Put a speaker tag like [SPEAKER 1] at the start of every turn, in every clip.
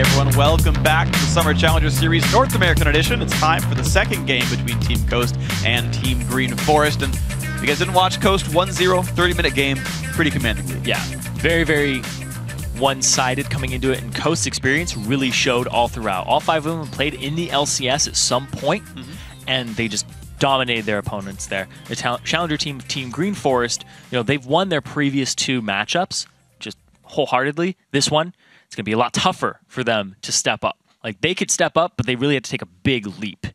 [SPEAKER 1] everyone. Welcome back to the Summer Challenger Series North American Edition. It's time for the second game between Team Coast and Team Green Forest. And if you guys didn't watch, Coast 1-0, 30-minute game, pretty commandingly.
[SPEAKER 2] Yeah, very, very one-sided coming into it, and Coast's experience really showed all throughout. All 5 of them played in the LCS at some point, and they just dominated their opponents there. The challenger team, Team Green Forest, they've won their previous 2 matchups just wholeheartedly. This one, it's going to be a lot tougher for them to step up. Like, they could step up, but they really have to take a big leap.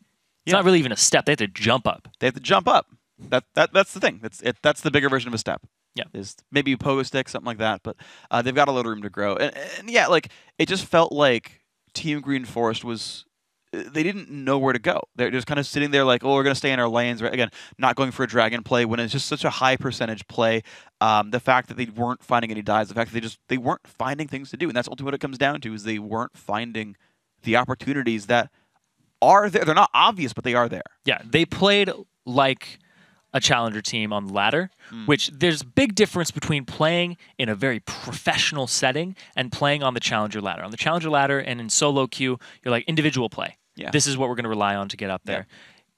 [SPEAKER 2] It's not really even a step. They have to jump up.
[SPEAKER 1] They have to jump up. That's the thing. That's the bigger version of a step.
[SPEAKER 2] Yeah.
[SPEAKER 1] Is maybe a pogo stick, something like that. But they've got a lot of room to grow. And yeah, like, it just felt like Team Green Forest was... They didn't know where to go. They're just kind of sitting there like, oh, we're going to stay in our lanes. Right? Again, not going for a dragon play when it's just such a high percentage play. The fact that they weren't finding any dives, the fact that they weren't finding things to do. And that's ultimately what it comes down to, is they weren't finding the opportunities that are there. They're not obvious, but they are there.
[SPEAKER 2] Yeah, they played like a challenger team on the ladder, which there's a big difference between playing in a very professional setting and playing on the challenger ladder. On the challenger ladder and in solo queue, you're like individual play.
[SPEAKER 1] Yeah.
[SPEAKER 2] This is what we're going to rely on to get up there.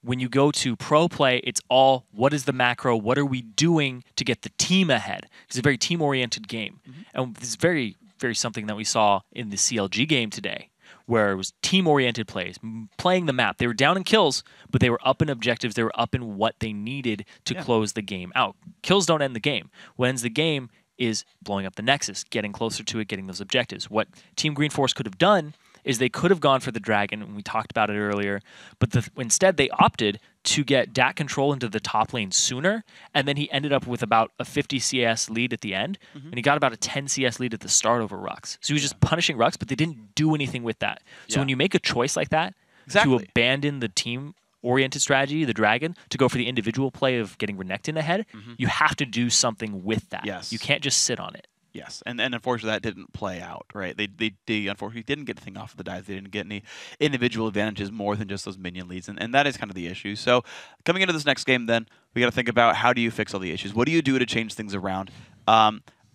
[SPEAKER 2] When you go to pro play, it's all, what is the macro? What are we doing to get the team ahead? It's a very team-oriented game. And this is very, very something that we saw in the CLG game today, where it was team-oriented plays, playing the map. They were down in kills, but they were up in objectives. They were up in what they needed to close the game out. Kills don't end the game. What ends the game is blowing up the Nexus, getting closer to it, getting those objectives. What Team Green Force could have done is they could have gone for the dragon, and we talked about it earlier, but instead they opted to get DAC control into the top lane sooner, and then he ended up with about a 50 CS lead at the end, and he got about a 10 CS lead at the start over Rux. So he was just punishing Rux, but they didn't do anything with that. So when you make a choice like that, to abandon the team-oriented strategy, the dragon, to go for the individual play of getting Renekton ahead, you have to do something with that. You can't just sit on it.
[SPEAKER 1] Yes, and unfortunately that didn't play out, right? They unfortunately didn't get anything off of the dives. They didn't get any individual advantages more than just those minion leads, and that is kind of the issue. So coming into this next game then, we got to think about, how do you fix all the issues? What do you do to change things around?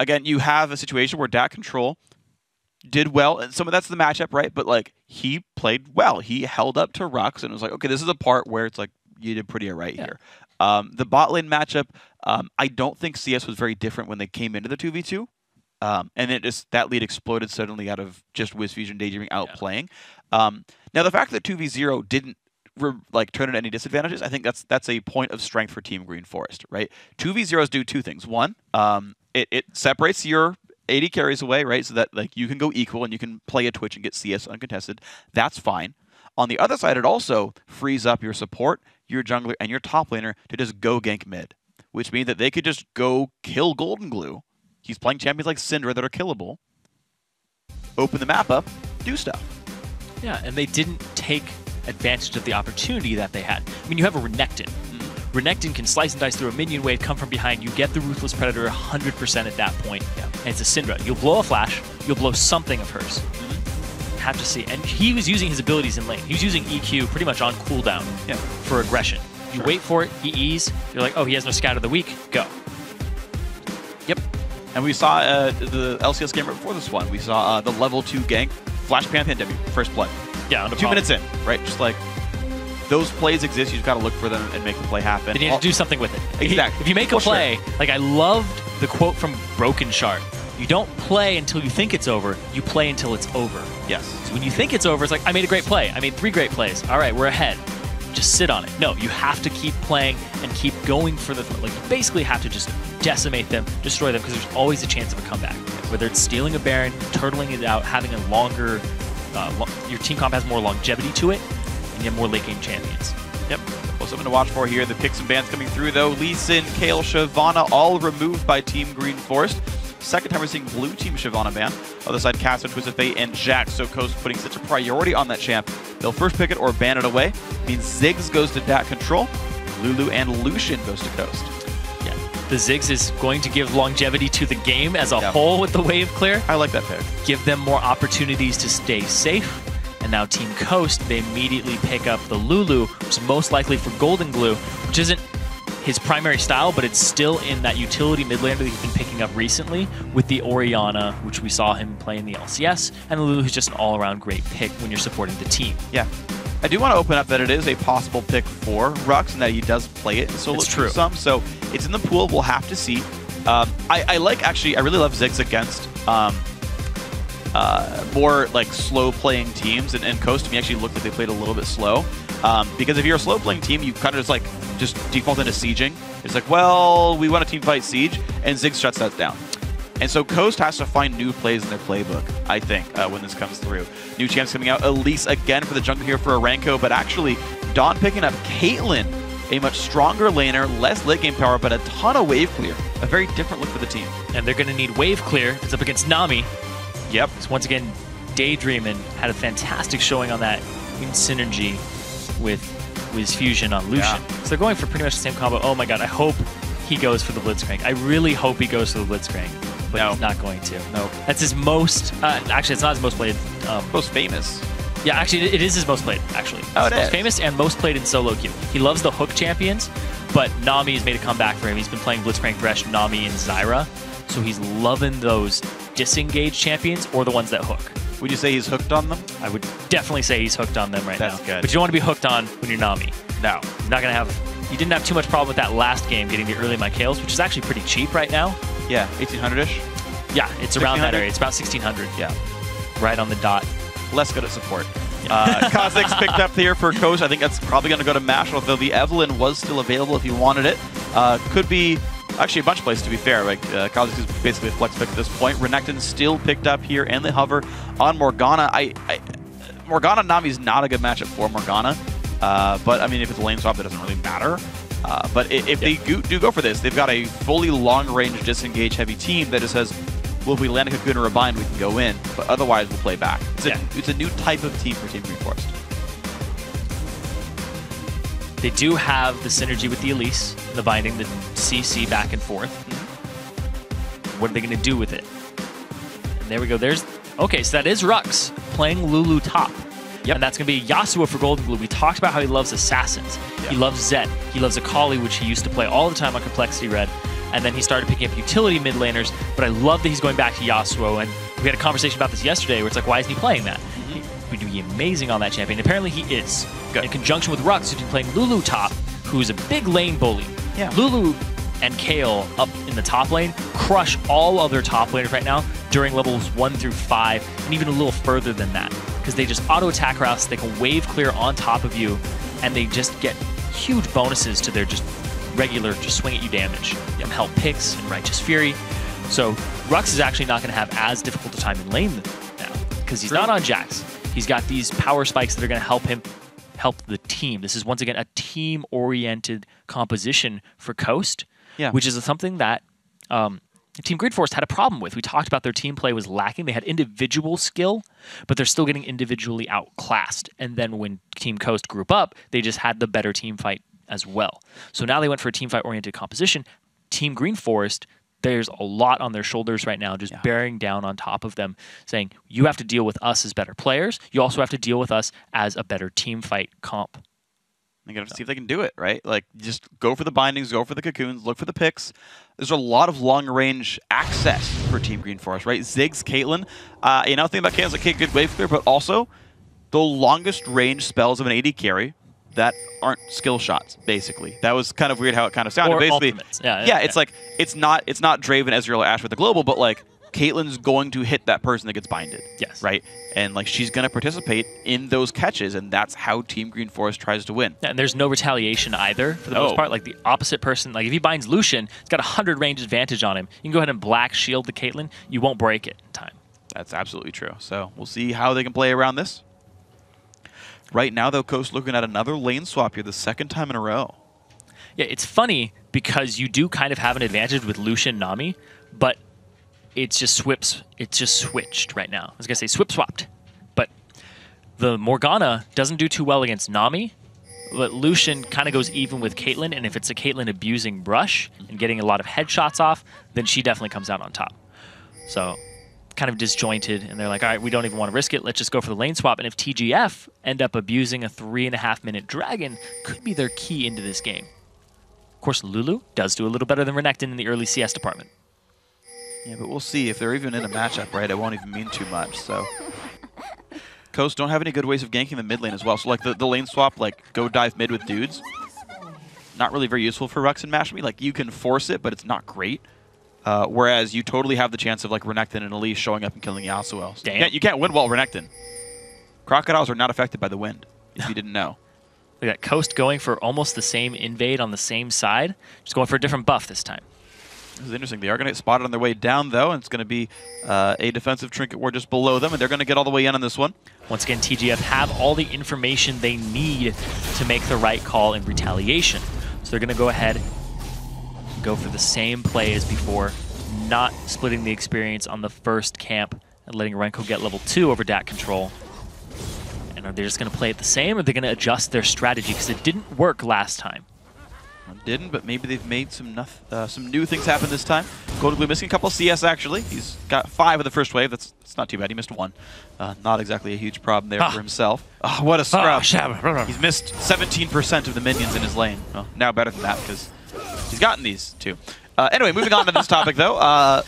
[SPEAKER 1] Again, you have a situation where DAC Control did well, and some of that's the matchup, right? But like, he played well. He held up to Rux, and it was like, okay, this is a part where it's like, you did pretty all right here. The bot lane matchup, I don't think CS was very different when they came into the 2v2. And that lead exploded suddenly out of just WizFusion Daydreaming outplaying. Now, the fact that 2v0 didn't turn into any disadvantages, I think that's a point of strength for Team Green Forest, right? 2v0s do 2 things. One, it separates your AD carries away, right? So that you can go equal and you can play a Twitch and get CS uncontested. That's fine. On the other side, it also frees up your support, your jungler, and your top laner to just go gank mid, which means that they could just go kill Golden Glue. He's playing champions like Syndra that are killable. Open the map up, do stuff.
[SPEAKER 2] Yeah, and they didn't take advantage of the opportunity that they had. I mean, you have a Renekton. Renekton can slice and dice through a minion wave, come from behind. You get the Ruthless Predator 100% at that point. And it's a Syndra. You'll blow a flash. You'll blow something of hers. Have to see. And he was using his abilities in lane. He was using EQ pretty much on cooldown for aggression. You wait for it, he E's. You're like, oh, he has no Scout of the Week. Go.
[SPEAKER 1] Yep. And we saw the LCS game right before this one. We saw the level 2 gank, Flash Pantheon W, first play.
[SPEAKER 2] Yeah,
[SPEAKER 1] 2 minutes in, right? Just like, those plays exist, you just got to look for them and make the play happen.
[SPEAKER 2] Then you have to do something with it.
[SPEAKER 1] Exactly.
[SPEAKER 2] If you make a play, like, I loved the quote from Broken Shard. You don't play until you think it's over, you play until it's over.
[SPEAKER 1] Yes.
[SPEAKER 2] So when you think it's over, it's like, I made a great play. I made 3 great plays. All right, we're ahead. Just sit on it. No, you have to keep playing and keep going for the... Like, you basically have to just decimate them, destroy them, because there's always a chance of a comeback. Whether it's stealing a Baron, turtling it out, having a longer... your team comp has more longevity to it, and you have more late game champions.
[SPEAKER 1] Yep. Well, something to watch for here. The picks and bans coming through, though. Lee Sin, Kayle, Shyvana, all removed by Team Green Forest. Second time we're seeing blue team Shyvana ban. Other side, Caster, Twisted Fate, and Jax. So Coast putting such a priority on that champ. They'll first pick it or ban it away. Means Ziggs goes to DAC Control. Lulu and Lucian goes to Coast.
[SPEAKER 2] Yeah, the Ziggs is going to give longevity to the game as a whole with the wave clear.
[SPEAKER 1] I like that pick.
[SPEAKER 2] Give them more opportunities to stay safe. And now Team Coast, they immediately pick up the Lulu, which is most likely for Golden Glue, which isn't his primary style, but it's still in that utility mid laner that he's been picking up recently with the Orianna, which we saw him play in the LCS, and Lulu, who's just an all-around great pick when you're supporting the team.
[SPEAKER 1] Yeah. I do want to open up that it is a possible pick for Rux and that he does play it in solo
[SPEAKER 2] true.
[SPEAKER 1] some, so it's in the pool. We'll have to see. I really love Ziggs against more like slow playing teams, and Coast to me actually looked like they played a little bit slow. Because if you're a slow playing team, you kind of just default into sieging. It's like, well, we want to team fight siege, and Ziggs shuts that down. And so Coast has to find new plays in their playbook, I think, when this comes through. New champs coming out. Elise again for the jungle here for Aranko, but actually Dawn picking up Caitlyn, a much stronger laner, less late game power, but a ton of wave clear. A very different look for the team.
[SPEAKER 2] And they're going to need wave clear. It's up against Nami.
[SPEAKER 1] Yep.
[SPEAKER 2] So once again, Daydreamin had a fantastic showing on that in synergy with Wiz Fusion on Lucian.
[SPEAKER 1] Yeah.
[SPEAKER 2] So they're going for pretty much the same combo. Oh my god, I hope he goes for the Blitzcrank. I really hope he goes for the Blitzcrank, but
[SPEAKER 1] No.
[SPEAKER 2] he's not going to.
[SPEAKER 1] No.
[SPEAKER 2] That's his most, actually it's not his most played.
[SPEAKER 1] Most famous.
[SPEAKER 2] Yeah, actually it is his most played, actually.
[SPEAKER 1] Oh,
[SPEAKER 2] It's
[SPEAKER 1] it
[SPEAKER 2] most
[SPEAKER 1] is.
[SPEAKER 2] famous and most played in solo queue. He loves the hook champions, but Nami has made a comeback for him. He's been playing Blitzcrank, Thresh, Nami, and Zyra. So he's loving those disengaged champions or the ones that hook.
[SPEAKER 1] Would you say he's hooked on them?
[SPEAKER 2] I would definitely say he's hooked on them right
[SPEAKER 1] That's
[SPEAKER 2] now.
[SPEAKER 1] good.
[SPEAKER 2] But you don't want to be hooked on when you're Nami.
[SPEAKER 1] No.
[SPEAKER 2] You're not going to have... You didn't have too much problem with that last game getting the early Michaels, which is actually pretty cheap right now.
[SPEAKER 1] Yeah, 1800-ish.
[SPEAKER 2] Yeah, it's around that
[SPEAKER 1] 1600?
[SPEAKER 2] area. It's about 1600.
[SPEAKER 1] Yeah.
[SPEAKER 2] Right on the dot.
[SPEAKER 1] Less good at support. Kha'Zix picked up here for Coast. I think that's probably going to go to Mash, although the Evelyn was still available if you wanted it. Could be actually a bunch of places, to be fair. Like Kha'Zix is basically a flex pick at this point. Renekton still picked up here, and the hover on Morgana. Morgana Nami's not a good matchup for Morgana, but I mean, if it's a lane swap, that doesn't really matter. But if they do go for this, they've got a fully long-range disengage heavy team that just says, well, if we land a Cocoon or a Bind, we can go in, but otherwise we'll play back. It's a new type of team for Team Green Forest.
[SPEAKER 2] They do have the synergy with the Elise, the binding, the CC back and forth. What are they going to do with it? And there we go. Okay, so that is Rux playing Lulu top.
[SPEAKER 1] Yep.
[SPEAKER 2] And that's going to be Yasuo for Golden Blue. We talked about how he loves Assassins.
[SPEAKER 1] Yeah.
[SPEAKER 2] He loves Zed. He loves Akali, which he used to play all the time on Complexity Red. And then he started picking up utility mid laners. But I love that he's going back to Yasuo. And we had a conversation about this yesterday where it's like, why isn't he playing that? He would be amazing on that champion. Apparently he is.
[SPEAKER 1] Good.
[SPEAKER 2] In conjunction with Rux, who's been playing Lulu top, who's a big lane bully.
[SPEAKER 1] Yeah.
[SPEAKER 2] Lulu and Kayle up in the top lane crush all other top laners right now during levels 1 through 5, and even a little further than that, because they just auto attack routes, they can wave clear on top of you, and they just get huge bonuses to their just regular just swing at you damage. Them help picks and Righteous Fury. So Rux is actually not going to have as difficult a time in lane now, because he's not on Jax. He's got these power spikes that are going to help him help the team. This is once again a team-oriented composition for Coast, which is something that Team Grid Force had a problem with. We talked about their team play was lacking. They had individual skill, but they're still getting individually outclassed. And then when Team Coast group up, they just had the better team fight as well. So now they went for a team fight-oriented composition. Team Green Forest, there's a lot on their shoulders right now, just bearing down on top of them, saying, you have to deal with us as better players. You also have to deal with us as a better team fight comp.
[SPEAKER 1] They gotta see if they can do it, right? Like, just go for the bindings, go for the cocoons, look for the picks. There's a lot of long-range access for Team Green Forest, right? Ziggs, Caitlyn. Think about Caitlyn's like, good wave clear, but also the longest range spells of an AD carry that aren't skill shots, basically. That was kind of weird how it kind of sounded.
[SPEAKER 2] Or
[SPEAKER 1] basically,
[SPEAKER 2] ultimates. Yeah,
[SPEAKER 1] it's like, it's not Draven, Ezreal, or Ashe with the global, but like, Caitlyn's going to hit that person that gets binded.
[SPEAKER 2] Yes.
[SPEAKER 1] Right? And like she's going to participate in those catches, and that's how Team Green Forest tries to win.
[SPEAKER 2] Yeah, and there's no retaliation either, for the most part. Like the opposite person, like if he binds Lucian, he's got 100 range advantage on him. You can go ahead and black shield the Caitlyn. You won't break it in time.
[SPEAKER 1] That's absolutely true. So we'll see how they can play around this. Right now, though, Coast looking at another lane swap here, the second time in a row.
[SPEAKER 2] Yeah, it's funny because you do kind of have an advantage with Lucian Nami, but it's just switched right now. I was going to say swip swapped. But the Morgana doesn't do too well against Nami, but Lucian kind of goes even with Caitlyn, and if it's a Caitlyn abusing brush and getting a lot of headshots off, then she definitely comes out on top. So kind of disjointed, and they're like, all right, we don't even want to risk it. Let's just go for the lane swap. And if TGF end up abusing a 3.5-minute dragon, could be their key into this game. course, Lulu does do a little better than Renekton in the early CS department.
[SPEAKER 1] Yeah, but we'll see. If they're even in a matchup, right, it won't even mean too much, so... Coast don't have any good ways of ganking the mid lane as well, so like the lane swap, like go dive mid with dudes, not really very useful for Rux and Mashmi. Like you can force it, but it's not great. Whereas you totally have the chance of like Renekton and Elise showing up and killing Yasuo. So
[SPEAKER 2] Damn.
[SPEAKER 1] you can't win while Renekton. Crocodiles are not affected by the wind, if you didn't know.
[SPEAKER 2] We got Coast going for almost the same invade on the same side, just going for a different buff this time.
[SPEAKER 1] This is interesting. They are going to get spotted on their way down, though, and it's going to be a defensive trinket ward just below them, and they're going to get all the way in on this one.
[SPEAKER 2] Once again, TGF have all the information they need to make the right call in retaliation. So they're going to go ahead and go for the same play as before, not splitting the experience on the first camp and letting Renko get level 2 over DAT control. And are they just going to play it the same, or are they going to adjust their strategy? Because it didn't work last time.
[SPEAKER 1] Didn't, but maybe they've made some new things happen this time. Golden Glue missing a couple of CS, actually. He's got 5 of the first wave. That's not too bad. He missed 1. Not exactly a huge problem there for himself. Oh, what a scrub. He's missed 17% of the minions in his lane. Well, now better than that, because he's gotten these, too. Anyway, moving on to this topic, though.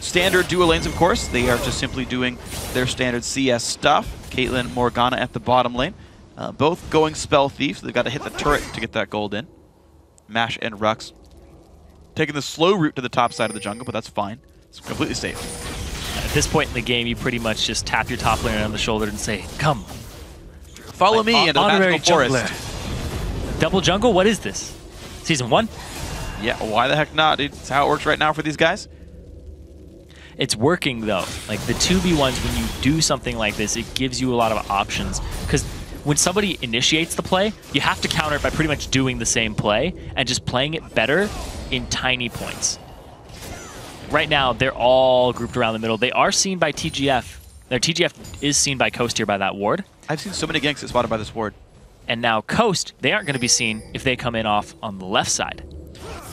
[SPEAKER 1] Standard duo lanes, of course. They are just simply doing their standard CS stuff. Caitlyn, Morgana at the bottom lane. Both going Spell Thief, so they've got to hit the turret to get that gold in. Mash and Rux taking the slow route to the top side of the jungle, but that's fine. It's completely safe.
[SPEAKER 2] At this point in the game, you pretty much just tap your top laner on the shoulder and say, come.
[SPEAKER 1] Follow me into the magical forest.
[SPEAKER 2] Double jungle? What is this? Season 1?
[SPEAKER 1] Yeah, why the heck not, dude? It's how it works right now for these guys.
[SPEAKER 2] It's working, though. Like, the 2v1s, when you do something like this, it gives you a lot of options. Because when somebody initiates the play, you have to counter it by pretty much doing the same play and just playing it better in tiny points. Right now, they're all grouped around the middle. They are seen by TGF. Their TGF is seen by Coast here by that ward.
[SPEAKER 1] I've seen so many ganks get spotted by this ward.
[SPEAKER 2] And now Coast, they aren't going to be seen if they come in off on the left side.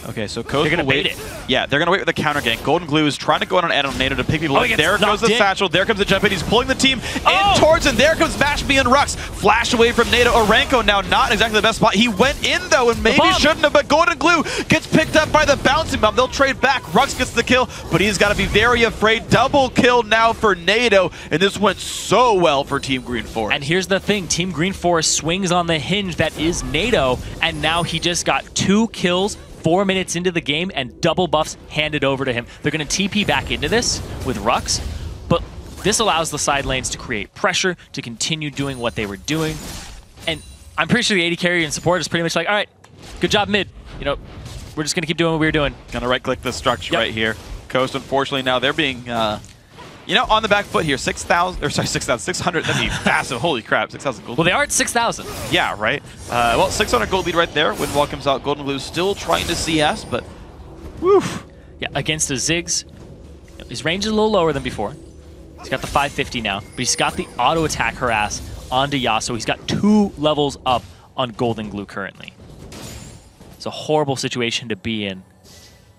[SPEAKER 1] Okay, so Coast
[SPEAKER 2] They're going to bait it.
[SPEAKER 1] Yeah, they're going to wait with the counter gank. Golden Glue is trying to go on an NATO to pick people up. There goes the satchel. There comes the jump in. He's pulling the team in towards, and there comes Mashmi and Rux. Flash away from NATO. Orenko now not exactly the best spot. He went in, though, and maybe shouldn't have, but Golden Glue gets picked up by the bouncing bomb. They'll trade back. Rux gets the kill, but he's got to be very afraid. Double kill now for NATO, and this went so well for Team Green Forest.
[SPEAKER 2] And here's the thing. Team Green Forest swings on the hinge that is NATO, and now he just got 2 kills 4 minutes into the game and double buffs handed over to him. They're going to TP back into this with Rux, but this allows the side lanes to create pressure to continue doing what they were doing. And I'm pretty sure the AD carry and support is pretty much like, all right, good job mid. You know, we're just going to keep doing what we were doing.
[SPEAKER 1] Gonna right-click the structure right here. Coast, unfortunately, now they're being, you know, on the back foot here. 6,000, or sorry, 6,600. That'd be massive. Holy crap, 6,000 gold.
[SPEAKER 2] Well, they are at 6,000.
[SPEAKER 1] Yeah, right. Well, 600 gold lead right there. Windwall comes out. Golden Glue still trying to CS, but woof.
[SPEAKER 2] Yeah, against a Ziggs, his range is a little lower than before. He's got the 550 now, but he's got the auto attack harass onto Yasuo. He's got 2 levels up on Golden Glue currently. It's a horrible situation to be in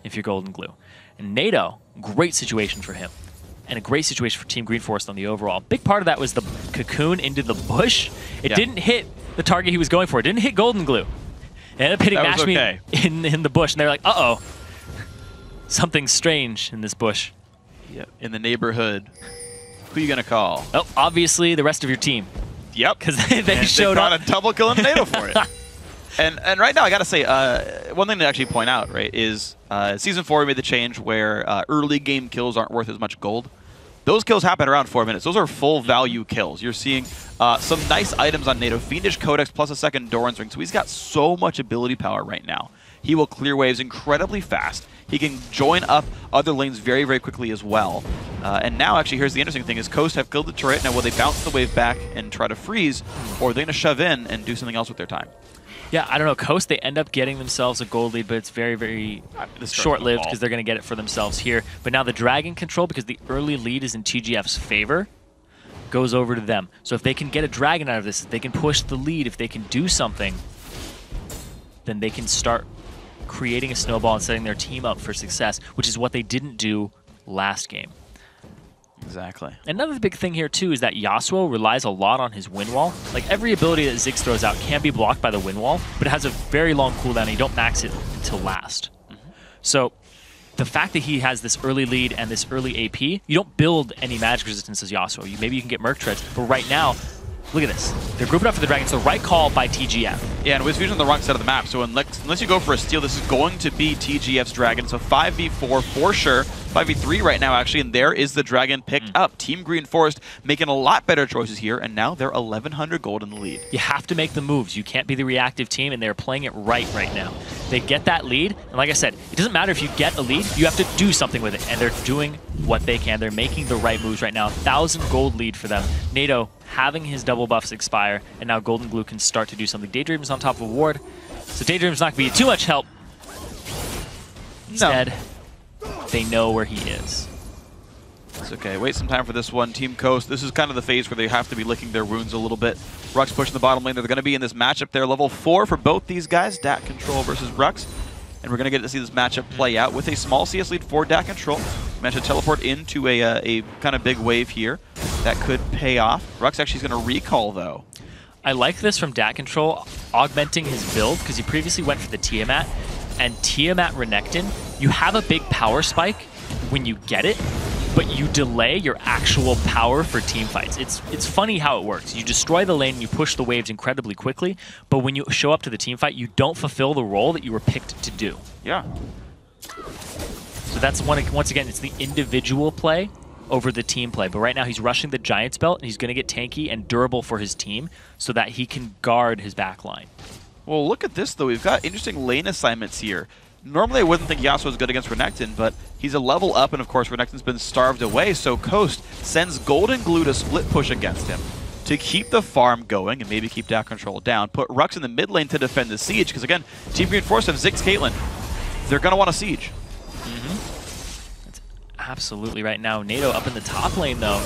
[SPEAKER 2] if you're Golden Glue. And NATO, great situation for him. And a great situation for Team Green Forest on the overall. Big part of that was the cocoon into the bush. It didn't hit the target he was going for. It didn't hit Golden Glue. It ended up hitting Mashmi in the bush, and they're like, uh-oh. Something strange in this bush.
[SPEAKER 1] Yep, in the neighborhood. Who are you going to call?
[SPEAKER 2] Oh, obviously the rest of your team.
[SPEAKER 1] Yep.
[SPEAKER 2] Because they showed up.
[SPEAKER 1] They got a double kill in NATO for it. And right now, I got to say, one thing to actually point out, right, is Season 4 we made the change where early game kills aren't worth as much gold. Those kills happen around 4 minutes. Those are full value kills. You're seeing some nice items on NATO. Fiendish Codex plus a second Doran's Ring. So he's got so much ability power right now. He will clear waves incredibly fast. He can join up other lanes very, very quickly as well. And now, actually, here's the interesting thing, is Coast have killed the turret. Now, will they bounce the wave back and try to freeze, or are they going to shove in and do something else with their time?
[SPEAKER 2] Yeah, I don't know. Coast, they end up getting themselves a gold lead, but it's very, very short-lived because they're going to get it for themselves here. But now the Dragon control, because the early lead is in TGF's favor, goes over to them. So if they can get a Dragon out of this, if they can push the lead, if they can do something, then they can start creating a snowball and setting their team up for success, which is what they didn't do last game.
[SPEAKER 1] Exactly.
[SPEAKER 2] Another big thing here, too, is that Yasuo relies a lot on his wind wall. Like, every ability that Ziggs throws out can be blocked by the wind wall, but it has a very long cooldown, and you don't max it to last. So the fact that he has this early lead and this early AP, you don't build any magic resistance as Yasuo. Maybe you can get Merc Treads, but right now, look at this. They're grouping up for the Dragon. It's the right call by TGF.
[SPEAKER 1] Yeah, and with Fusion on the wrong side of the map, so unless you go for a steal, this is going to be TGF's Dragon. So 5v4 for sure. 5v3 right now, actually, and there is the Dragon picked up. Team Green Forest making a lot better choices here, and now they're 1,100 gold in the lead.
[SPEAKER 2] You have to make the moves. You can't be the reactive team, and they're playing it right now. They get that lead, and like I said, it doesn't matter if you get a lead, you have to do something with it, and they're doing what they can. They're making the right moves right now. 1,000 gold lead for them. NATO having his double buffs expire, and now Golden Glue can start to do something. Daydream's on top of a ward, so Daydream's not going to be too much help. Instead, they know where he is.
[SPEAKER 1] It's okay. Wait some time for this one. Team Coast, this is kind of the phase where they have to be licking their wounds a little bit. Rux pushing the bottom lane. They're going to be in this matchup there. Level 4 for both these guys. DAC Control versus Rux. And we're going to get to see this matchup play out with a small CS lead for DAC Control. Managed to teleport into a kind of big wave here. That could pay off. Rux actually is going to recall, though.
[SPEAKER 2] I like this from DAC Control, augmenting his build, because he previously went for the Tiamat. And Tiamat Renekton, you have a big power spike when you get it, but you delay your actual power for team fights. It's funny how it works. You destroy the lane, you push the waves incredibly quickly, but when you show up to the team fight, you don't fulfill the role that you were picked to do.
[SPEAKER 1] Yeah.
[SPEAKER 2] So that's once again, it's the individual play over the team play. But right now he's rushing the Giant's Belt, and he's going to get tanky and durable for his team so that he can guard his backline.
[SPEAKER 1] Well, look at this, though. We've got interesting lane assignments here. Normally, I wouldn't think Yasuo is good against Renekton, but he's a level up, and of course, Renekton's been starved away, so Coast sends Golden Glue to split push against him to keep the farm going and maybe keep DAC Control down. Put Rux in the mid lane to defend the siege, because again, Team Green Force have Ziggs Caitlyn. They're going to want a siege.
[SPEAKER 2] That's absolutely right now. NATO up in the top lane, though,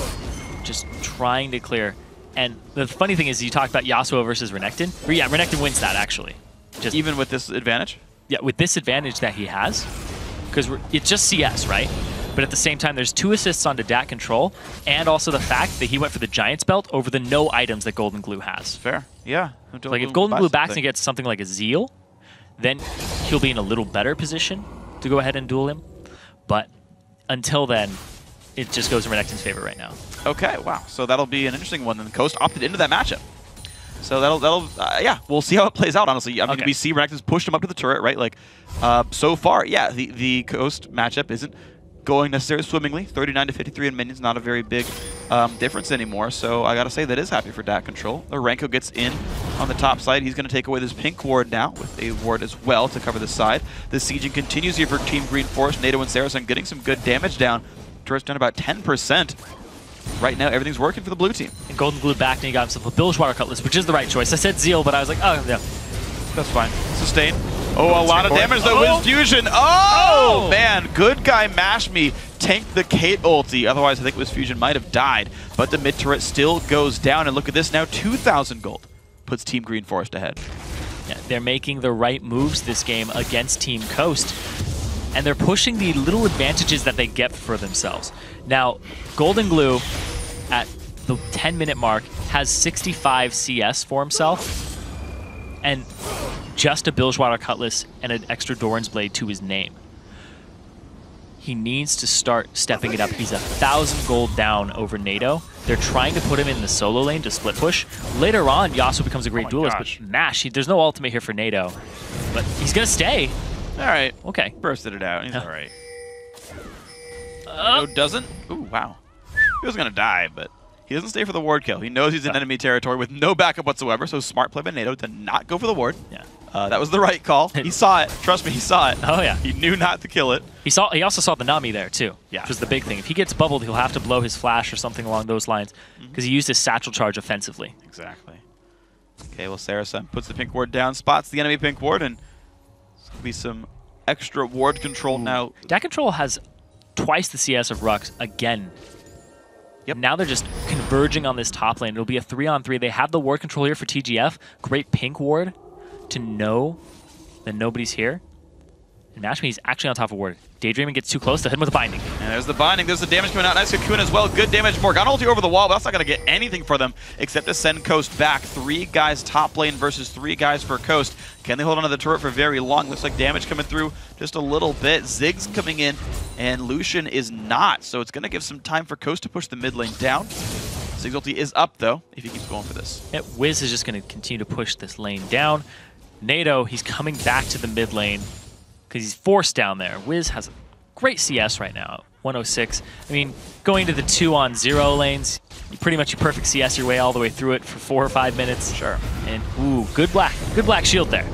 [SPEAKER 2] just trying to clear. And the funny thing is, you talked about Yasuo versus Renekton. Or yeah, Renekton wins that, actually.
[SPEAKER 1] Just even with this advantage?
[SPEAKER 2] Yeah, with this advantage that he has, because it's just CS, right? But at the same time, there's 2 assists onto DAC Control, and also the fact that he went for the Giant's Belt over the no items that Golden Glue has.
[SPEAKER 1] Fair, yeah.
[SPEAKER 2] Like if Golden Glue backs and gets something like a Zeal, then he'll be in a little better position to go ahead and duel him. But until then, it just goes in Renekton's favor right now.
[SPEAKER 1] Okay, wow. So that'll be an interesting one. Then Coast opted into that matchup. So yeah, we'll see how it plays out, honestly. I mean, we see Renekton's pushed him up to the turret, right? Like, so far, yeah, the Coast matchup isn't going necessarily swimmingly. 39 to 53 in minions, not a very big difference anymore. So I gotta say, that is happy for DAC Control. Renko gets in on the top side. He's gonna take away this pink ward now with a ward as well to cover the side. The sieging continues here for Team Green Forest. NATO and Saracen getting some good damage down. Turret's down about 10%. Right now, everything's working for the blue team.
[SPEAKER 2] And Golden Glue back, and he got himself a Bilgewater Cutlass, which is the right choice. I said Zeal, but I was like, oh, yeah.
[SPEAKER 1] That's fine. Sustain. Oh, a lot of damage, though, with Fusion. Oh, man. Good guy Mash Me tanked the Kate ulti. Otherwise, I think with Fusion might have died. But the mid turret still goes down. And look at this now, 2,000 gold. Puts Team Green Forest ahead.
[SPEAKER 2] Yeah, they're making the right moves this game against Team Coast. And they're pushing the little advantages that they get for themselves. Now, Golden Glue, at the 10-minute mark, has 65 CS for himself, and just a Bilgewater Cutlass and an extra Doran's Blade to his name. He needs to start stepping it up. He's 1,000 gold down over NATO. They're trying to put him in the solo lane to split push. Later on, Yasuo becomes a great duelist, but Nash, there's no ultimate here for NATO. But he's going to stay.
[SPEAKER 1] All right.
[SPEAKER 2] Okay.
[SPEAKER 1] Bursted it out. He's all right. No, doesn't? Ooh, wow. He was going to die, but he doesn't stay for the ward kill. He knows he's in enemy territory with no backup whatsoever, so smart play by NATO to not go for the ward.
[SPEAKER 2] Yeah.
[SPEAKER 1] That was the right call. He saw it. Trust me, he saw it.
[SPEAKER 2] Oh, yeah.
[SPEAKER 1] He knew not to kill it.
[SPEAKER 2] He also saw the Nami there, too, which was the big thing. If he gets bubbled, he'll have to blow his flash or something along those lines, because he used his satchel charge offensively.
[SPEAKER 1] Exactly. Okay, well, Saracen puts the pink ward down, spots the enemy pink ward, and there's going to be some extra ward control now.
[SPEAKER 2] DAC Control has twice the CS of Rux again. Yep. Now they're just converging on this top lane. It'll be a 3-on-3. They have the ward control here for TGF. Great pink ward to know that nobody's here. And Mashme's actually on top of Ward. Daydreaming gets too close to hit him with a binding.
[SPEAKER 1] And there's the binding, there's the damage coming out. Nice Cocoon as well. Good damage. Morgana ulti over the wall, but that's not going to get anything for them except to send Coast back. 3 guys top lane versus 3 guys for Coast. Can they hold on to the turret for very long? Looks like damage coming through just a little bit. Ziggs coming in, and Lucian is not. So it's going to give some time for Coast to push the mid lane down. Ziggs ulti is up, though, if he keeps going for this.
[SPEAKER 2] Yeah, Wiz is just going to continue to push this lane down. Nado, he's coming back to the mid lane because he's forced down there. Wiz has a great CS right now, 106. I mean, going to the 2-on-0 lanes, you pretty much perfect CS your way all the way through it for 4 or 5 minutes.
[SPEAKER 1] Sure.
[SPEAKER 2] And, ooh, good black shield there.